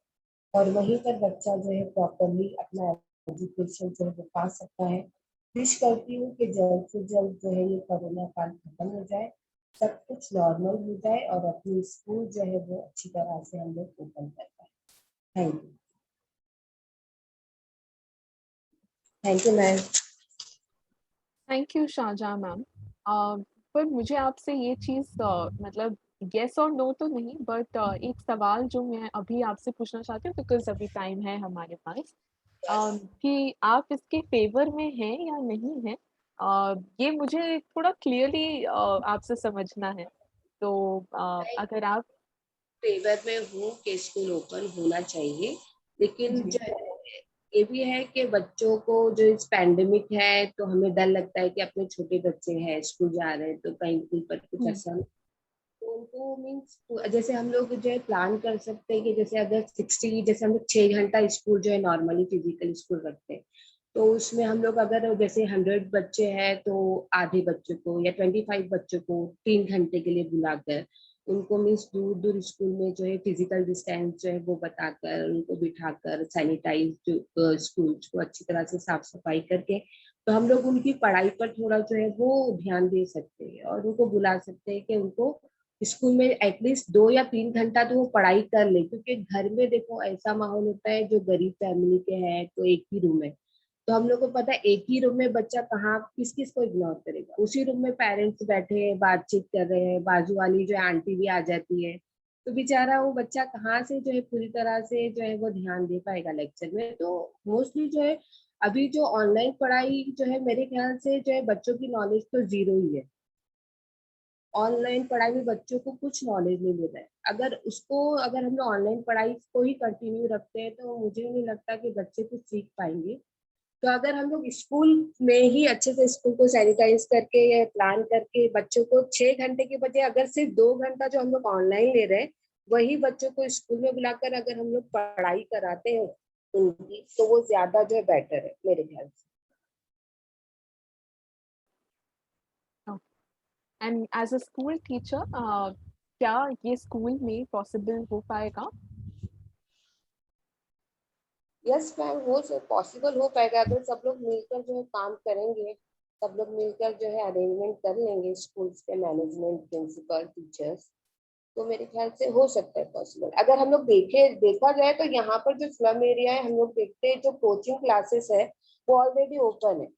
और वहीं पर बच्चा जो है प्रॉपरली अपना एजुकेशन जो है वो पा सकता है। विश करती हूँ कि जल्द से जल्द जो है ये कोरोना काल खत्म हो जाए, सब कुछ नॉर्मल हो जाए और अपनी स्कूल जो है वो अच्छी तरह से हम लोग ओपन कर पाए। Thank you. Thank you ma'am. Thank you Shahjahan ma'am. पर मुझे आपसे ये चीज़ मतलब येस और नो तो नहीं, बट एक सवाल जो मैं अभी आपसे पूछना चाहती हूँ, बिकॉज अभी टाइम है हमारे पास, कि आप इसके फेवर में हैं या नहीं हैं, ये मुझे थोड़ा क्लियरली आपसे समझना है। तो अगर आप फेवर में हूँ कि स्कूल ओपन होना चाहिए, लेकिन जी जो है ये भी है कि बच्चों को जो इस पैंडेमिक है तो हमें डर लगता है कि अपने छोटे बच्चे हैं स्कूल जा रहे हैं तो कहीं उन पर कुछ ऐसा, तो उनको मीन्स जैसे हम लोग जो है प्लान कर सकते हैं कि जैसे अगर 60, जैसे हम लोग 6 घंटा स्कूल जो है नॉर्मली फिजिकल स्कूल रखते हैं, तो उसमें हम लोग अगर जैसे 100 बच्चे हैं तो आधे बच्चों को या 25 बच्चों को 3 घंटे के लिए बुलाकर उनको मीन्स दूर दूर स्कूल में जो है फिजिकल डिस्टेंस जो है वो बताकर उनको बिठाकर सैनिटाइज स्कूल को अच्छी तरह से साफ सफाई करके, तो हम लोग उनकी पढ़ाई पर थोड़ा जो है वो ध्यान दे सकते हैं और उनको बुला सकते हैं कि उनको स्कूल में एटलीस्ट 2 या 3 घंटा तो वो पढ़ाई कर ले, क्योंकि घर में देखो ऐसा माहौल होता है जो गरीब फैमिली के हैं तो एक ही रूम है, तो हम लोग को पता है एक ही रूम में बच्चा कहाँ किस किस को इग्नोर करेगा। उसी रूम में पेरेंट्स बैठे हैं बातचीत कर रहे हैं, बाजू वाली जो है आंटी भी आ जाती है, तो बेचारा वो बच्चा कहाँ से जो है पूरी तरह से जो है वो ध्यान दे पाएगा लेक्चर में। तो मोस्टली जो है अभी जो ऑनलाइन पढ़ाई जो है मेरे ख्याल से जो है बच्चों की नॉलेज तो जीरो ही है। ऑनलाइन पढ़ाई में बच्चों को कुछ नॉलेज नहीं मिल रहा है। अगर हम लोग ऑनलाइन पढ़ाई को ही कंटिन्यू रखते हैं तो मुझे नहीं लगता कि बच्चे कुछ सीख पाएंगे। तो अगर हम लोग स्कूल में ही अच्छे से स्कूल को सैनिटाइज करके या प्लान करके बच्चों को 6 घंटे के बजाय अगर सिर्फ 2 घंटा जो हम लोग ऑनलाइन ले रहे हैं वही बच्चों को स्कूल में बुलाकर अगर हम लोग पढ़ाई कराते हैं उनकी, तो वो ज्यादा जो है बेटर है मेरे ख्याल से। And as a school teacher, क्या ये स्कूल में पॉसिबल हो पाएगा? यस मैम, हो पॉसिबल हो पाएगा अगर सब लोग मिलकर जो है काम करेंगे, सब लोग मिलकर जो है अरेंजमेंट कर लेंगे स्कूल्स के मैनेजमेंट प्रिंसिपल टीचर्स, तो मेरे ख्याल से हो सकता है पॉसिबल। अगर हम लोग देखा जाए तो यहाँ पर जो स्लम एरिया है हम लोग देखते हैं जो कोचिंग क्लासेस है वो ऑलरेडी ओपन है,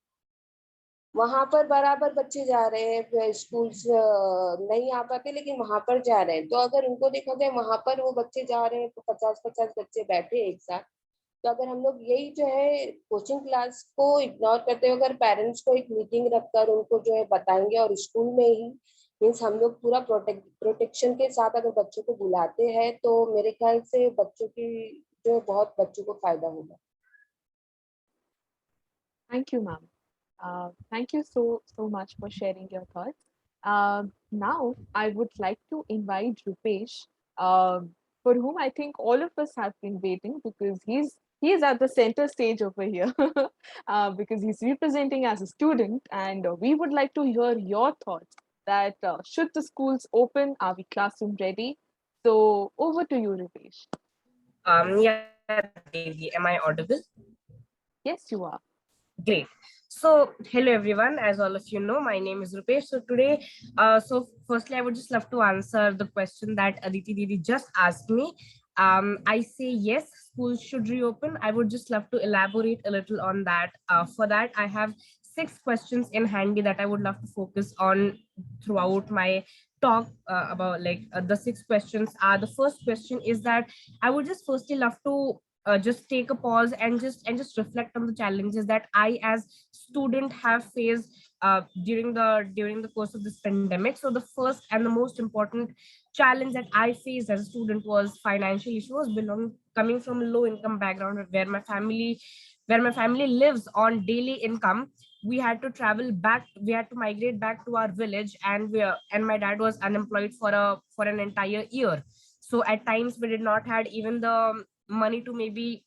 वहां पर बराबर बच्चे जा रहे हैं, स्कूल्स नहीं आ पाते लेकिन वहां पर जा रहे हैं, तो अगर उनको देखा जाए वहां पर वो बच्चे जा रहे हैं तो 50-50 बच्चे बैठे एक साथ, तो अगर हम लोग यही जो है कोचिंग क्लास को इग्नोर करते हुए अगर पेरेंट्स को एक मीटिंग रखकर उनको जो है बताएंगे और स्कूल में ही मीन्स हम लोग पूरा प्रोटेक्शन के साथ अगर बच्चों को बुलाते हैं तो मेरे ख्याल से बच्चों की जो है बहुत बच्चों को फायदा होगा। Thank you, ma'am. Thank you so much for sharing your thoughts. Now, I would like to invite Rupesh, for whom I think all of us have been waiting, because he's at the center stage over here, because he's representing as a student, and we would like to hear your thoughts. That should the schools open, are we classroom ready? So over to you, Rupesh. Yeah, Devi, am I audible? Yes, you are. Great. So, hello everyone. As all of you know, my name is Rupesh. So today, firstly, I would just love to answer the question that Aditi Didi just asked me. I say yes, schools should reopen. I would just love to elaborate a little on that. For that, I have 6 questions in handy that I would love to focus on throughout my talk about the 6 questions are. The first question is that I would just firstly love to just take a pause and just reflect on the challenges that I as student have faced during the course of this pandemic. So the first and the most important challenge that I faced as a student was financial issues, belong coming from a low income background where my family lives on daily income. We had to we had to migrate back to our village, and my dad was unemployed for an entire year. So at times we did not had even the money to maybe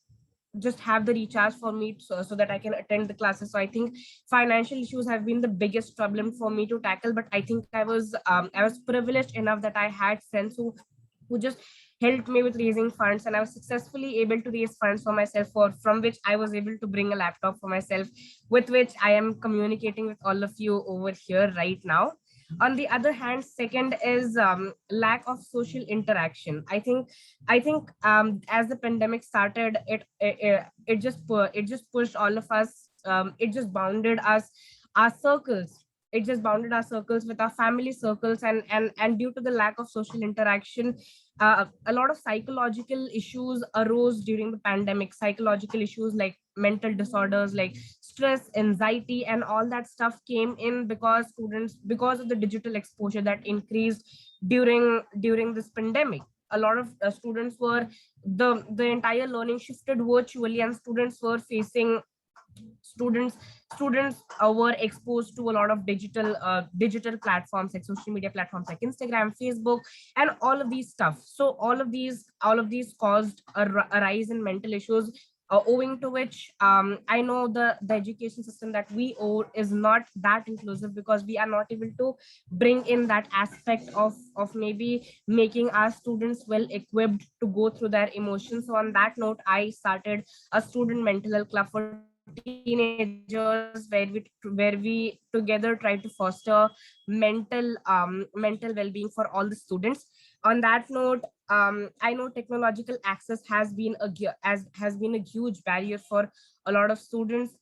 just have the recharge for me, so that I can attend the classes. So I think financial issues have been the biggest problem for me to tackle. But I think I was privileged enough that I had friends who just helped me with raising funds, and I was successfully able to raise funds for myself, from which I was able to bring a laptop for myself, with which I am communicating with all of you over here right now. On the other hand, second is lack of social interaction. I think as the pandemic started, it just pushed all of us. It just bounded us, our circles. It just bounded our circles with our family circles, and due to the lack of social interaction, a lot of psychological issues arose during the pandemic. Psychological issues like mental disorders, like stress, anxiety, and all that stuff came in because of the digital exposure that increased during this pandemic. A lot of students were the entire learning shifted virtually, and students were exposed to a lot of digital platforms, like social media platforms like Instagram, Facebook, and all of these stuff. So all of these caused a rise in mental issues, owing to which, I know the education system that we owe is not that inclusive, because we are not able to bring in that aspect of maybe making our students well equipped to go through their emotions. So on that note, I started a student mental health club for teenagers, where we together try to foster mental well-being for all the students. On that note, I know technological access has been a huge barrier for a lot of students.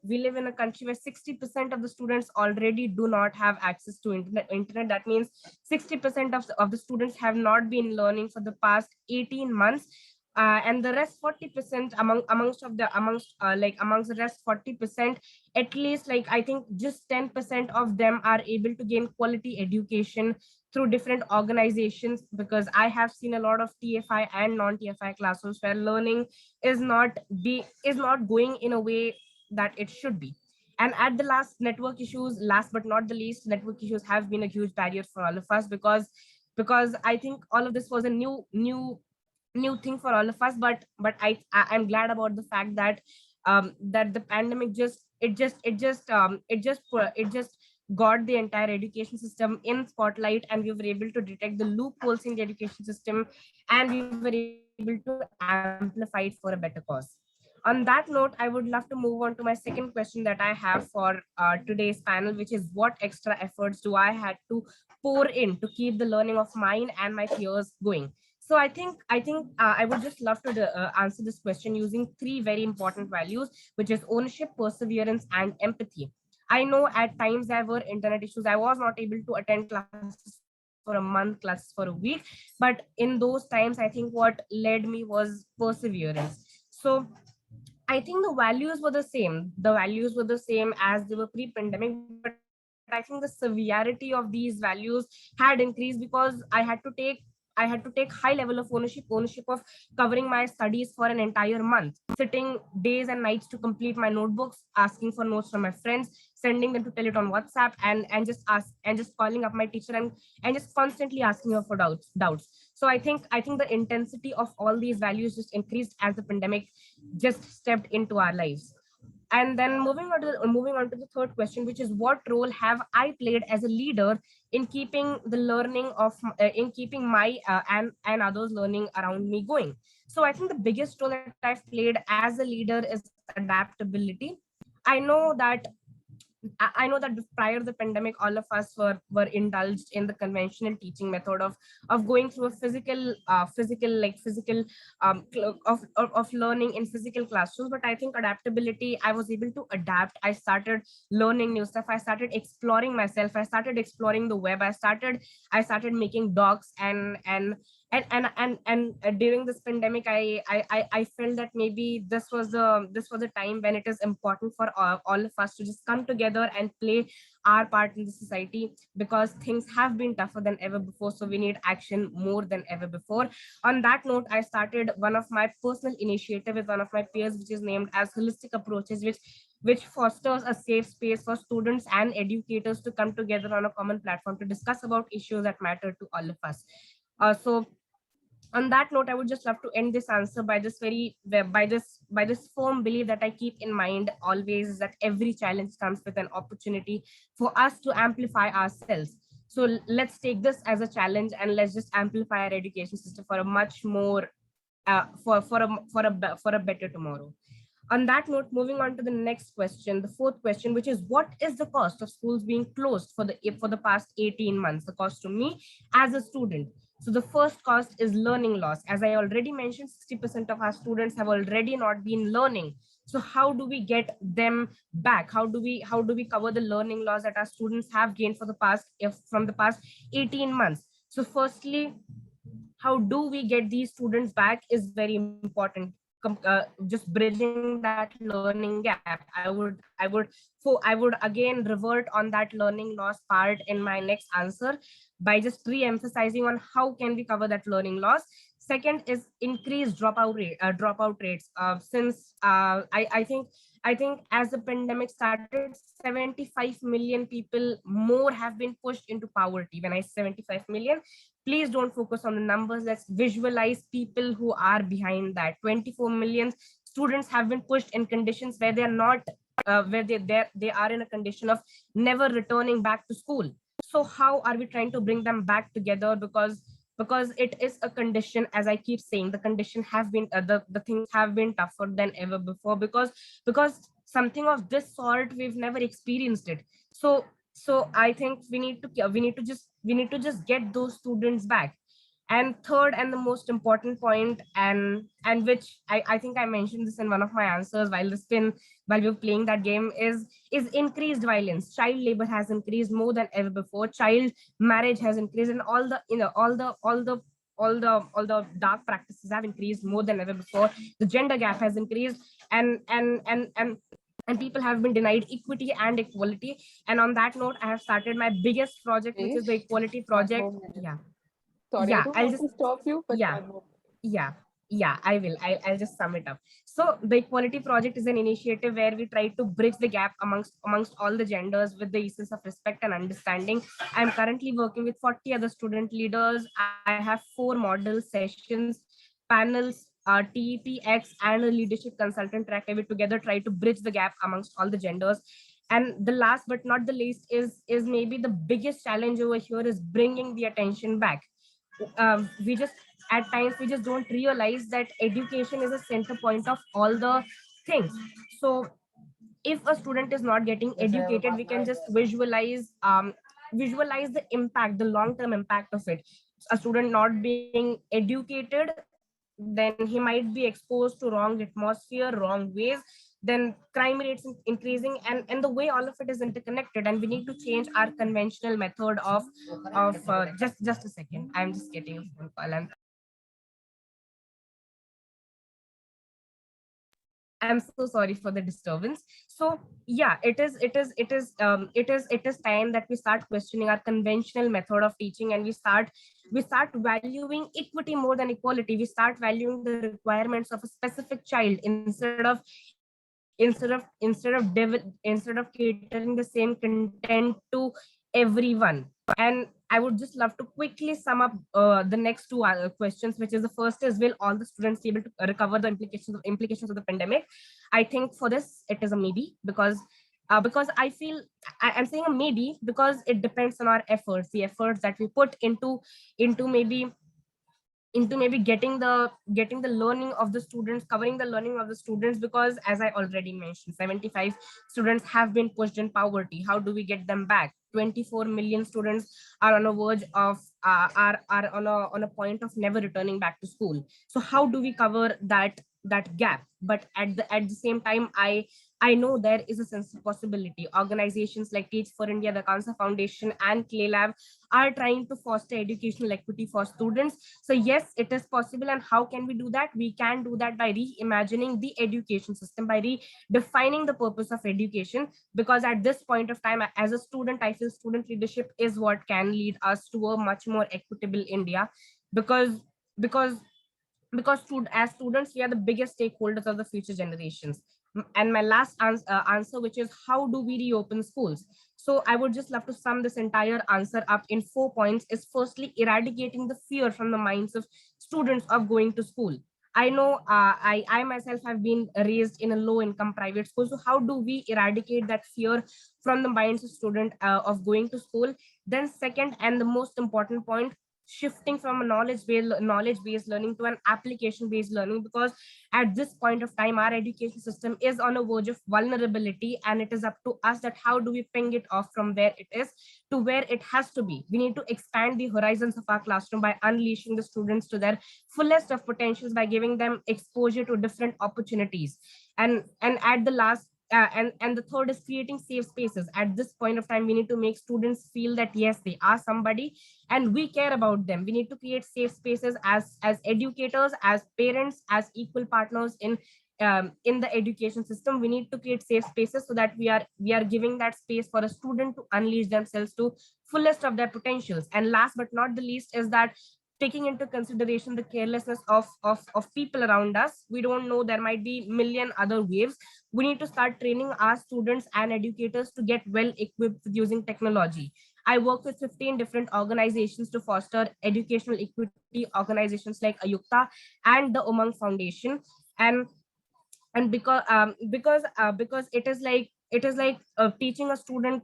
We live in a country where 60% of the students already do not have access to internet. That means 60% of the students have not been learning for the past 18 months. And the rest 40%, amongst the rest 40%, at least, like, I think just 10% of them are able to gain quality education through different organizations, because I have seen a lot of TFI and non-TFI classrooms where learning is not going in a way that it should be. And at the last but not the least, network issues have been a huge barrier for all of us, because I think all of this was a new thing for all of us. But I'm glad about the fact that the pandemic just got the entire education system in spotlight, and we were able to detect the loopholes in the education system, and we were able to amplify it for a better cause. On that note, I would love to move on to my second question that I have for today's panel, which is, what extra efforts do I had to pour in to keep the learning of mine and my peers going? So I would just love to answer this question using 3 very important values, which is ownership, perseverance, and empathy. I know at times there were internet issues. I was not able to attend classes for a month, classes for a week. But in those times, I think what led me was perseverance. So I think the values were the same. The values were the same as they were pre-pandemic, but I think the severity of these values had increased, because I had to take high level of ownership of covering my studies for an entire month, sitting days and nights to complete my notebooks, asking for notes from my friends, sending them to tell it on WhatsApp, and just calling up my teacher, and just constantly asking her for doubts. So I think the intensity of all these values just increased as the pandemic just stepped into our lives. And then moving on to the third question, which is what role have I played as a leader in keeping the learning of in keeping my and others learning around me going. So I think the biggest role that I've played as a leader is adaptability. I know that I know that prior to the pandemic, all of us were indulged in the conventional teaching method of going through a physical of learning in physical classrooms. But I think adaptability, I was able to adapt. I started learning new stuff. I started exploring myself. I started exploring the web. I started making docs and during this pandemic, I felt that maybe this was a time when it is important for all of us to just come together and play our part in the society, because things have been tougher than ever before. So we need action more than ever before. On that note, I started one of my personal initiative with one of my peers, which is named as Holistic Approaches, which fosters a safe space for students and educators to come together on a common platform to discuss about issues that matter to all of us. So on that note, I would just love to end this answer by this firm belief that I keep in mind always, is that every challenge comes with an opportunity for us to amplify ourselves. So let's take this as a challenge, and let's just amplify our education system for a much more for a better tomorrow. On that note, moving on to the next question, the fourth question, which is what is the cost of schools being closed for the past 18 months, the cost to me as a student? So the first cost is learning loss. As I already mentioned, 60% of our students have already not been learning. So how do we get them back? How do we cover the learning loss that our students have gained from the past 18 months? So firstly, how do we get these students back is very important. Just bridging that learning gap, I would again revert on that learning loss part in my next answer by just re-emphasizing on how can we cover that learning loss. Second is increased dropout rates. Since I think as the pandemic started, 75 million people more have been pushed into poverty. When I say 75 million, please don't focus on the numbers. Let's visualize people who are behind that. 24 million students have been pushed in conditions where they are not where they are in a condition of never returning back to school. So how are we trying to bring them back together? Because it is a condition, as I keep saying, the condition have been the things have been tougher than ever before, because something of this sort we've never experienced it. So I think we need to just get those students back. And third, and the most important point, and which I think I mentioned this in one of my answers while we were playing that game, is increased violence. Child labor has increased more than ever before. Child marriage has increased, and all the dark practices have increased more than ever before. The gender gap has increased, and people have been denied equity and equality. And on that note, I have started my biggest project, which is the equality project. One more minute. Yeah. Sorry, Yeah, I don't I'll want just to stop you, but yeah. one more. Yeah, I will. I'll just sum it up. So the Equality Project is an initiative where we try to bridge the gap amongst all the genders with the essence of respect and understanding. I'm currently working with 40 other student leaders. I have 4 model sessions, panels, TEPX, and a leadership consultant track where we together try to bridge the gap amongst all the genders. And the last but not the least is maybe the biggest challenge over here is bringing the attention back. We just at times we just don't realize that education is a center point of all the things. So if a student is not getting educated, we can just visualize the impact, the long-term impact of it. A student not being educated, then he might be exposed to wrong atmosphere, wrong ways, then crime rates increasing, and the way all of it is interconnected. And we need to change our conventional method of just a second, I'm just getting a phone call, and I'm so sorry for the disturbance. So yeah, it is time that we start questioning our conventional method of teaching, and we start valuing equity more than equality. We start valuing the requirements of a specific child instead of catering the same content to everyone. And I would just love to quickly sum up the next two questions, which is the first is, will all the students be able to recover the implications of the pandemic? I think for this, it is a maybe, because I feel I'm saying a maybe because it depends on our efforts, the efforts that we put into maybe getting the learning of the students, covering the learning of the students, because as I already mentioned, 75 students have been pushed in poverty. How do we get them back? 24 million students are on a verge of are on a point of never returning back to school. So how do we cover that gap? But at the same time, I know there is a sense of possibility. Organizations like Teach for India, the Cancer Foundation, and Clay Lab are trying to foster educational equity for students. So yes, it is possible. And how can we do that? We can do that by reimagining the education system, by redefining the purpose of education. Because at this point of time, as a student, I feel student leadership is what can lead us to a much more equitable India. Because because because as students, we are the biggest stakeholders of the future generations. And my last answer, which is, how do we reopen schools? So I would just love to sum this entire answer up in 4 points. Is firstly, eradicating the fear from the minds of students of going to school. I know I myself have been raised in a low income private school. So how do we eradicate that fear from the minds of student of going to school? Then second, and the most important point, shifting from a knowledge based learning to an application based learning. Because at this point of time, our education system is on a verge of vulnerability, and it is up to us that how do we ping it off from where it is to where it has to be. We need to expand the horizons of our classroom by unleashing the students to their fullest of potentials, by giving them exposure to different opportunities. And at the last and the third is creating safe spaces. At this point of time, we need to make students feel that yes, they are somebody and we care about them. We need to create safe spaces as educators, as parents, as equal partners in the education system. We need to create safe spaces so that we are giving that space for a student to unleash themselves to fullest of their potentials. And last but not the least is that, taking into consideration the carelessness of people around us, we don't know, there might be million other waves. We need to start training our students and educators to get well equipped with using technology. I work with 15 different organizations to foster educational equity, organizations like Ayukta and the Umang Foundation. And and because it is like teaching a student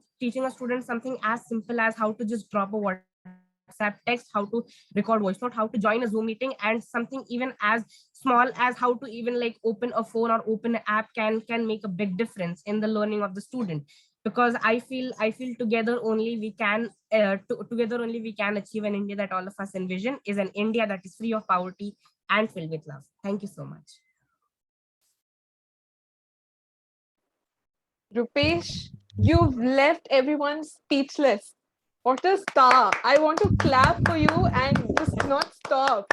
something as simple as how to just drop a WhatsApp text, how to record voice note, how to join a Zoom meeting, and something even as small as how to even like open a phone or open an app can make a big difference in the learning of the student. Because I feel together only we can achieve an India that all of us envision, is an India that is free of poverty and filled with love. Thank you so much. Rupesh, you've left everyone speechless. What a star. I want to clap for you and just not stop.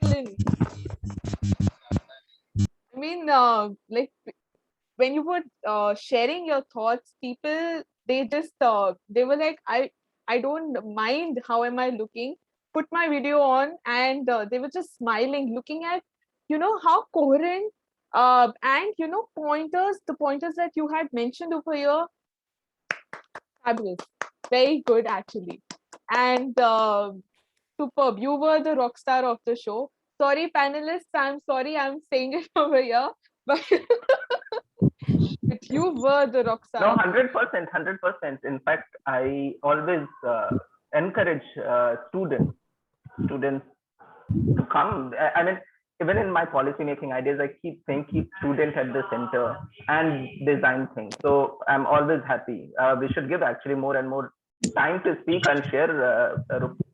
Excellent. I mean, like when you were sharing your thoughts, people, they were like, I don't mind how am I looking. Put my video on, and they were just smiling, looking at, how coherent, and the pointers that you had mentioned over here, fabulous, very good actually, and superb. You were the rock star of the show. Sorry, panelists, I'm sorry I'm saying it over here, but but you were the rock star. No, of 100%, 100%. In fact, I always encourage students to come. I mean, even in my policy making ideas, I keep saying keep student at the center and design things. So I'm always happy. We should give actually more and more time to speak and share.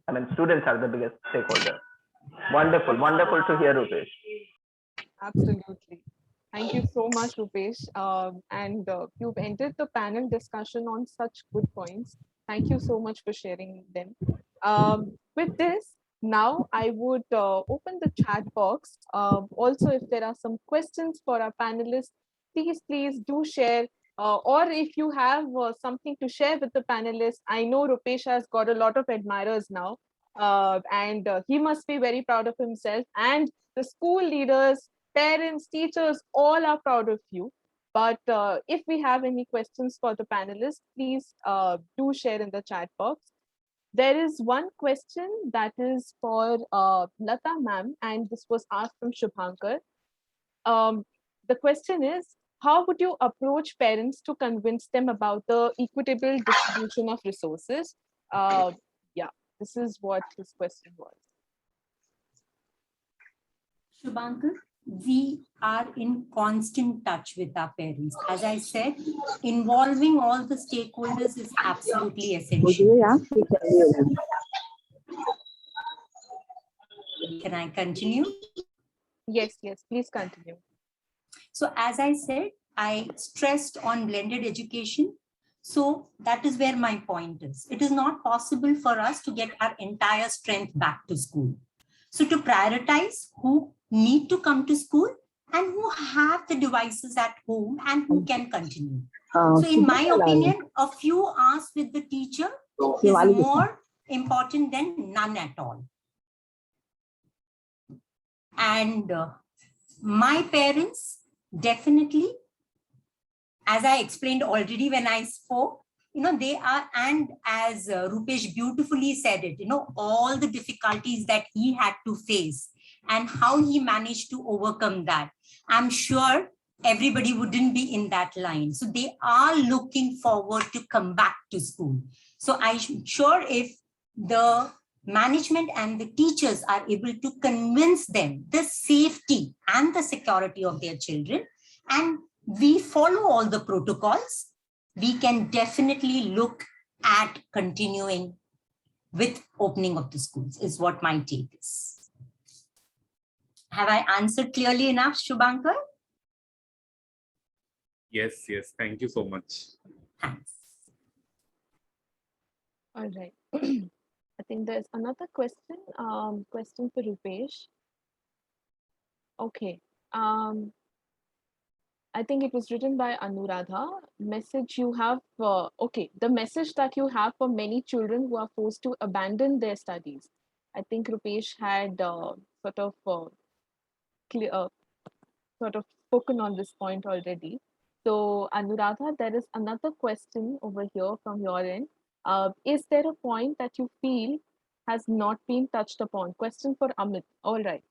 I mean, students are the biggest stakeholder. Wonderful, wonderful to hear, Rupesh. Absolutely. Thank you so much, Rupesh. And you've entered the panel discussion on such good points. Thank you so much for sharing them. With this, now I would open the chat box. Also, if there are some questions for our panelists, please do share. Or if you have something to share with the panelists, I know Rupesh has got a lot of admirers now, and he must be very proud of himself. And the school leaders, parents, teachers, all are proud of you. But if we have any questions for the panelists, please do share in the chat box. There is one question that is for Lata ma'am, and this was asked from Shubhankar. The question is, how would you approach parents to convince them about the equitable distribution of resources? Yeah, this is what this question was. Shubhankar, we are in constant touch with our parents. As I said, involving all the stakeholders is absolutely essential. Can I continue? Yes, please continue. So as I said, I stressed on blended education. So that is where my point is. It is not possible for us to get our entire strength back to school. So to prioritize who need to come to school and who have the devices at home and who can continue. So in my opinion, a few hours with the teacher is more important than none at all. And my parents definitely, as I explained already when I spoke, they are, and as Rupesh beautifully said it, all the difficulties that he had to face and how he managed to overcome that. I'm sure everybody wouldn't be in that line. So they are looking forward to come back to school. So I'm sure if the management and the teachers are able to convince them the safety and the security of their children, and we follow all the protocols, we can definitely look at continuing with opening of the schools, is what my take is. Have I answered clearly enough, Shubhankar? Yes. Thank you so much. Thanks. All right. I think there's another question. Question for Rupesh. Okay. I think it was written by Anuradha. Message you have. Okay, the message that you have for many children who are forced to abandon their studies. I think Rupesh had sort of spoken on this point already. So Anuradha, there is another question over here from your end. Is there a point that you feel has not been touched upon? Question for Amit. All right.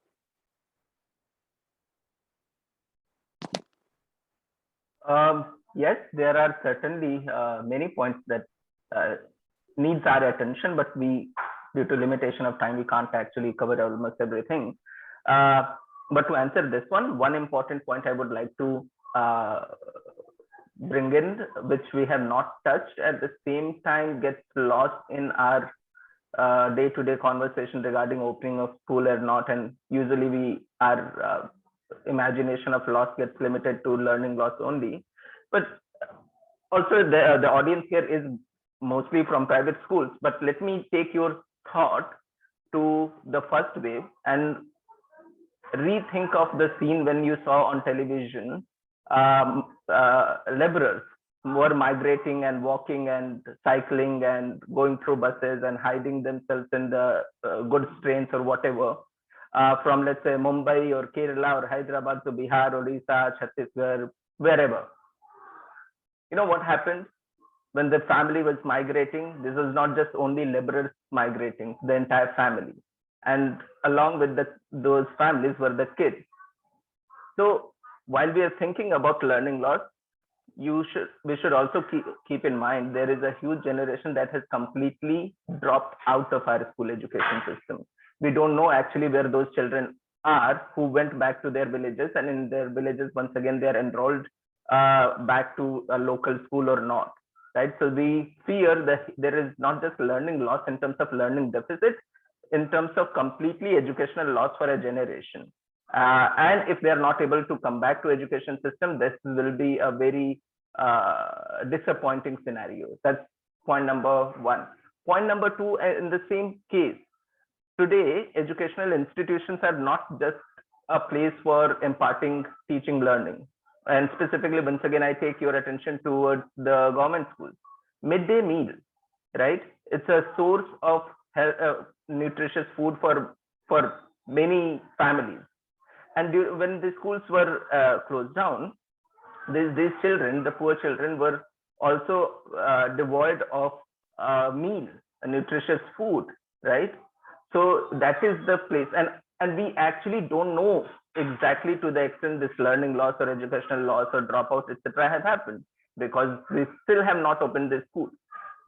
Yes, there are certainly many points that needs our attention, but we, due to limitation of time, we can't actually cover almost everything. But to answer this one important point I would like to bring in, which we have not touched, at the same time gets lost in our day-to-day conversation regarding opening of school or not, and usually our imagination of loss gets limited to learning loss only. But also the audience here is mostly from private schools, but let me take your thought to the first wave and rethink of the scene when you saw on television laborers were migrating and walking and cycling and going through buses and hiding themselves in the goods trains or whatever, from, let's say, Mumbai or Kerala or Hyderabad to Bihar, Odisha, Chhattisgarh, wherever. You know what happened when the family was migrating? This was not just only laborers migrating, the entire family. And along with those families were the kids. So while we are thinking about learning loss, we should also keep in mind there is a huge generation that has completely dropped out of our school education system. We don't know actually where those children are who went back to their villages, and in their villages once again they are enrolled back to a local school or not, right? So we fear that there is not just learning loss in terms of learning deficit, in terms of completely educational loss for a generation. And if they are not able to come back to education system, this will be a very disappointing scenario. That's point number one. Point number two, in the same case, today educational institutions are not just a place for imparting teaching learning. And specifically, once again, I take your attention towards the government schools. Midday meal, right? It's a source of nutritious food for many families. And when the schools were closed down, these children, the poor children, were also devoid of meal, nutritious food, right? So that is the place, and we actually don't know exactly to the extent this learning loss or educational loss or dropouts, etc., have happened, because we still have not opened the school.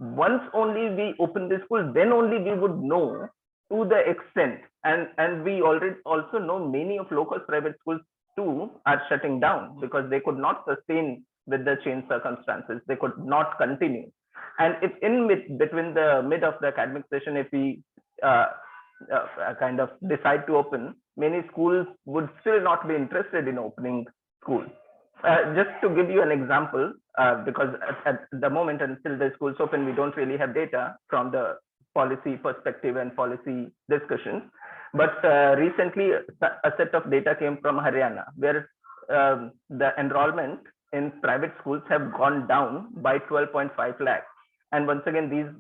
Once only we open the school, then only we would know to the extent, and we already also know many of local private schools too are shutting down because they could not sustain with the changed circumstances. They could not continue. And if in between the mid of the academic session, if we uh, kind of decide to open, many schools would still not be interested in opening schools. Just to give you an example, because at the moment until the schools open, we don't really have data from the policy perspective and policy discussions. But recently, a set of data came from Haryana, where the enrollment in private schools have gone down by 12.5 lakhs. And once again,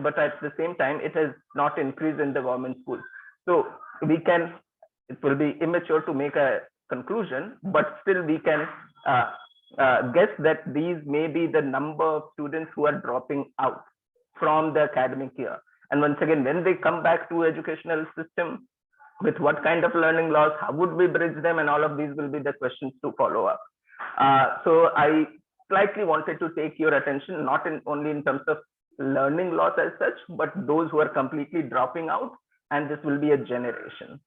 but at the same time, it has not increased in the government schools. So it will be immature to make a conclusion, but still we can guess that these may be the number of students who are dropping out from the academic year. And once again, when they come back to educational system, with what kind of learning loss, how would we bridge them, and all of these will be the questions to follow up. So I slightly wanted to take your attention, not only in terms of learning loss as such, but those who are completely dropping out, and this will be a generation.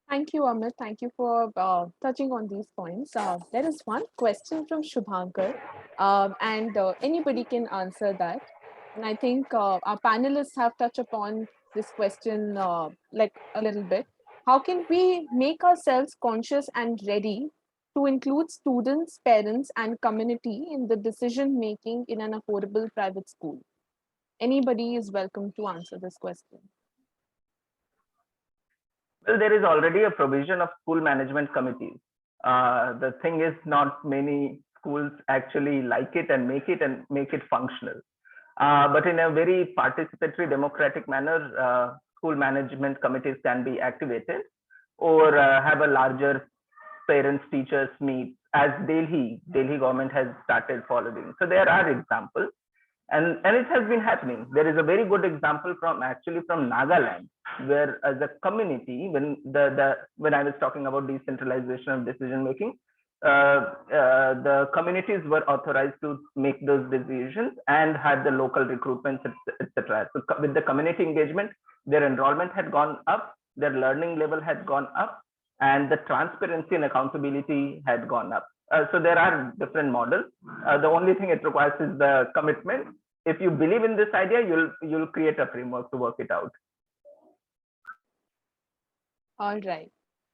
Thank you, Amit. Thank you for touching on these points. There is one question from Shubhankar, and anybody can answer that. And I think our panelists have touched upon this question like a little bit. How can we make ourselves conscious and ready to include students, parents, and community in the decision making in an affordable private school? Anybody is welcome to answer this question. Well, there is already a provision of school management committees. The thing is, not many schools actually like it and make it functional. But in a very participatory, democratic manner, school management committees can be activated, or have a larger parents teachers meet, as Delhi government has started following. So there are examples, and it has been happening. There is a very good example from Nagaland, where as a community, when I was talking about decentralization of decision making, the communities were authorized to make those decisions and had the local recruitments, etc. So with the community engagement, their enrollment had gone up, their learning level had gone up, and the transparency and accountability had gone up. So there are different models. The only thing it requires is the commitment. If you believe in this idea, you'll create a framework to work it out. All right.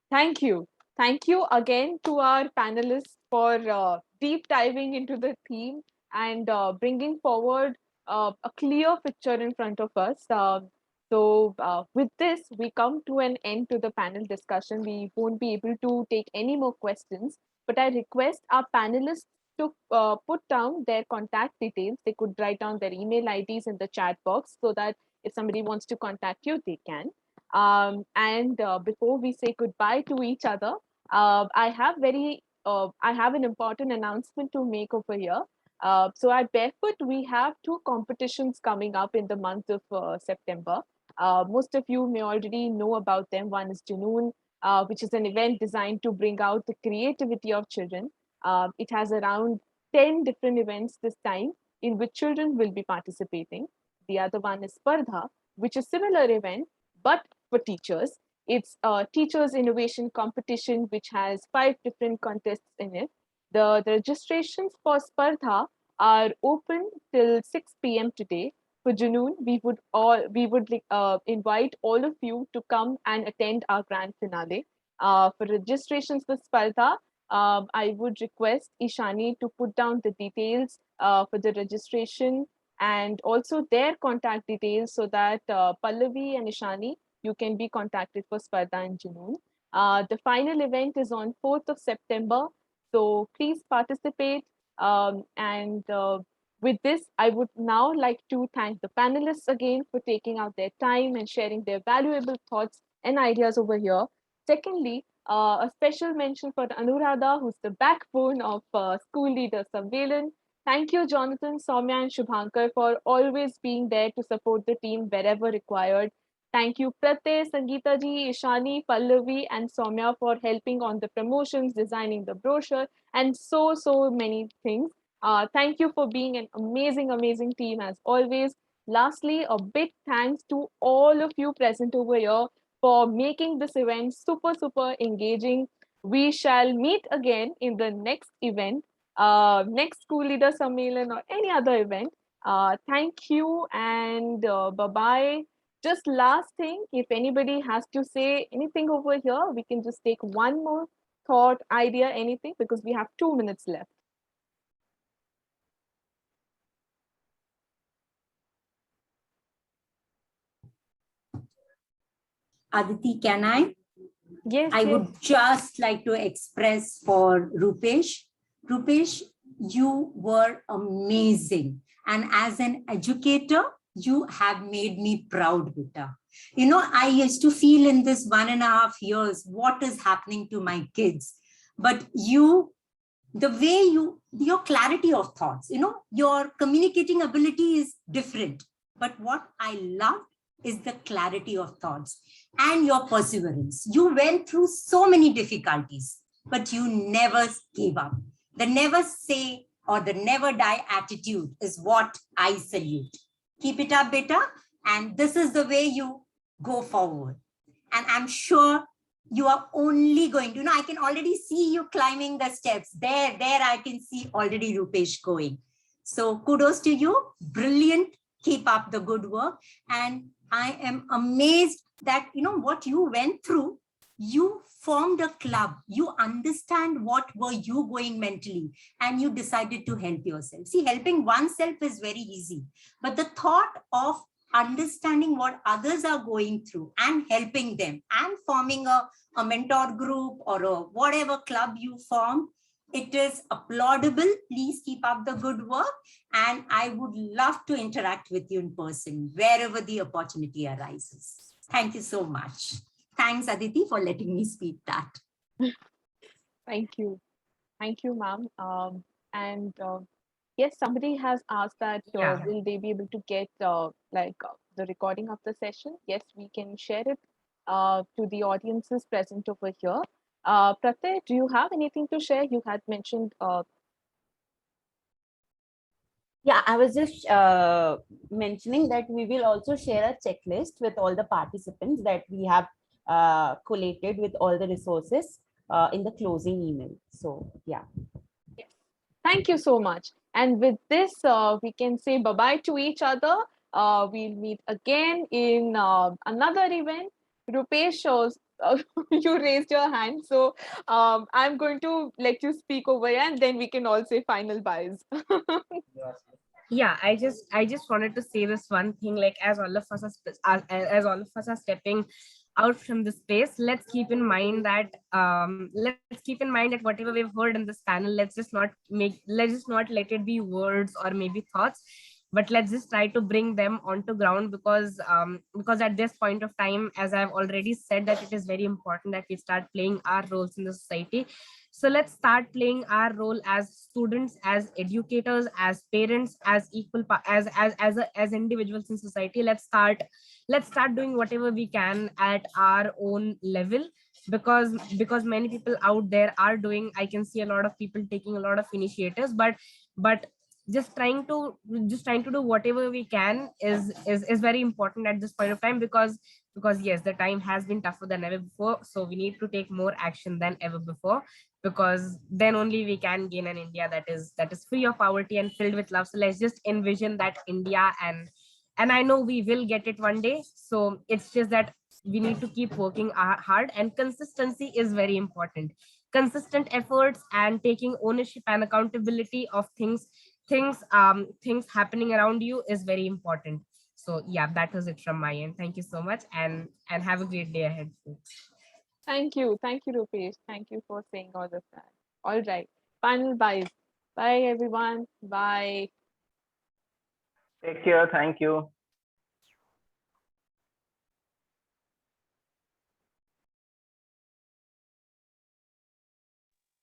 Thank you. Thank you again to our panelists for deep diving into the theme and bringing forward a clear picture in front of us. So with this, we come to an end to the panel discussion. We won't be able to take any more questions, but I request our panelists to put down their contact details. They could write down their email IDs in the chat box so that if somebody wants to contact you, they can. And before we say goodbye to each other, I have an important announcement to make over here. So at Barefoot, we have two competitions coming up in the month of September. Most of you may already know about them. One is Junoon, which is an event designed to bring out the creativity of children. It has around 10 different events this time in which children will be participating. The other one is Spardha, which is similar event, but for teachers. It's a teachers innovation competition, which has 5 different contests in it. The registrations for Spardha are open till 6 p.m. today. For Junoon, we would invite all of you to come and attend our grand finale. For registrations for Spardha, I would request Ishani to put down the details for the registration and also their contact details so that Pallavi and Ishani, you can be contacted for Spardha and Junoon. The final event is on 4th of September. So please participate. And with this, I would now like to thank the panelists again for taking out their time and sharing their valuable thoughts and ideas over here. Secondly, a special mention for Anuradha, who's the backbone of School Leader Sammelan. Thank you, Jonathan, Soumya, and Shubhankar, for always being there to support the team wherever required. Thank you, Pratyay, Sangeeta ji, Ishani, Pallavi, and Soumya for helping on the promotions, designing the brochure, and so many things. Thank you for being an amazing team as always. Lastly, a big thanks to all of you present over here for making this event super engaging. We shall meet again in the next event, next School Leader Sammelan or any other event. Thank you and bye-bye. Just last thing, if anybody has to say anything over here, we can just take one more thought, idea, anything, because we have 2 minutes left. Aditi, can I? Yes, I yes. would just like to express for Rupesh. Rupesh, you were amazing. And as an educator, you have made me proud, Beta. You know, I used to feel in this 1.5 years, what is happening to my kids? But you, the way your clarity of thoughts, you know, your communicating ability is different. But what I loved is the clarity of thoughts and your perseverance. You went through so many difficulties, but you never gave up. The never say or the never die attitude is what I salute. Keep it up, Beta. And this is the way you go forward. And I'm sure you are only going to, you know, I can already see you climbing the steps. There I can see already Rupesh going. So kudos to you. Brilliant. Keep up the good work. And I am amazed that, you know, what you went through, you formed a club. You understand what were you going mentally, and you decided to help yourself. See, helping oneself is very easy, but the thought of understanding what others are going through and helping them and forming a mentor group or a whatever club you form, it is applaudable. Please keep up the good work. And I would love to interact with you in person wherever the opportunity arises. Thank you so much. Thanks, Aditi, for letting me speak that. Thank you, ma'am. Yes, somebody has asked that Yeah. will they be able to get the recording of the session? Yes, we can share it to the audiences present over here. Pratyay, do you have anything to share? You had mentioned. Yeah, I was just mentioning that we will also share a checklist with all the participants that we have collated with all the resources in the closing email. So, yeah. Thank you so much. And with this, we can say bye-bye to each other. We'll meet again in another event. Rupesh, you raised your hand. So I'm going to let you speak over here and then we can all say final byes. Yeah, I just wanted to say this one thing, like as all of us as all of us are stepping out from the space, let's keep in mind that whatever we've heard in this panel, let's just not let it be words or maybe thoughts, but let's just try to bring them onto ground, because at this point of time, as I've already said, that it is very important that we start playing our roles in the society. So let's start playing our role as students, as educators, as parents, as as individuals in society. Let's start doing whatever we can at our own level, because many people out there are doing. I can see a lot of people taking a lot of initiatives, but just trying to do whatever we can is very important at this point of time, because yes, the time has been tougher than ever before, so we need to take more action than ever before, because then only we can gain an India that is free of poverty and filled with love. So let's just envision that India, and I know we will get it one day. So it's just that we need to keep working hard, and consistency is very important. Consistent efforts and taking ownership and accountability of things happening around you is very important. So yeah, that was it from my end. Thank you so much, and have a great day ahead. Thank you, Rupesh. Thank you for saying all of that. All right, final byes. Bye, everyone. Bye. Take care. Thank you.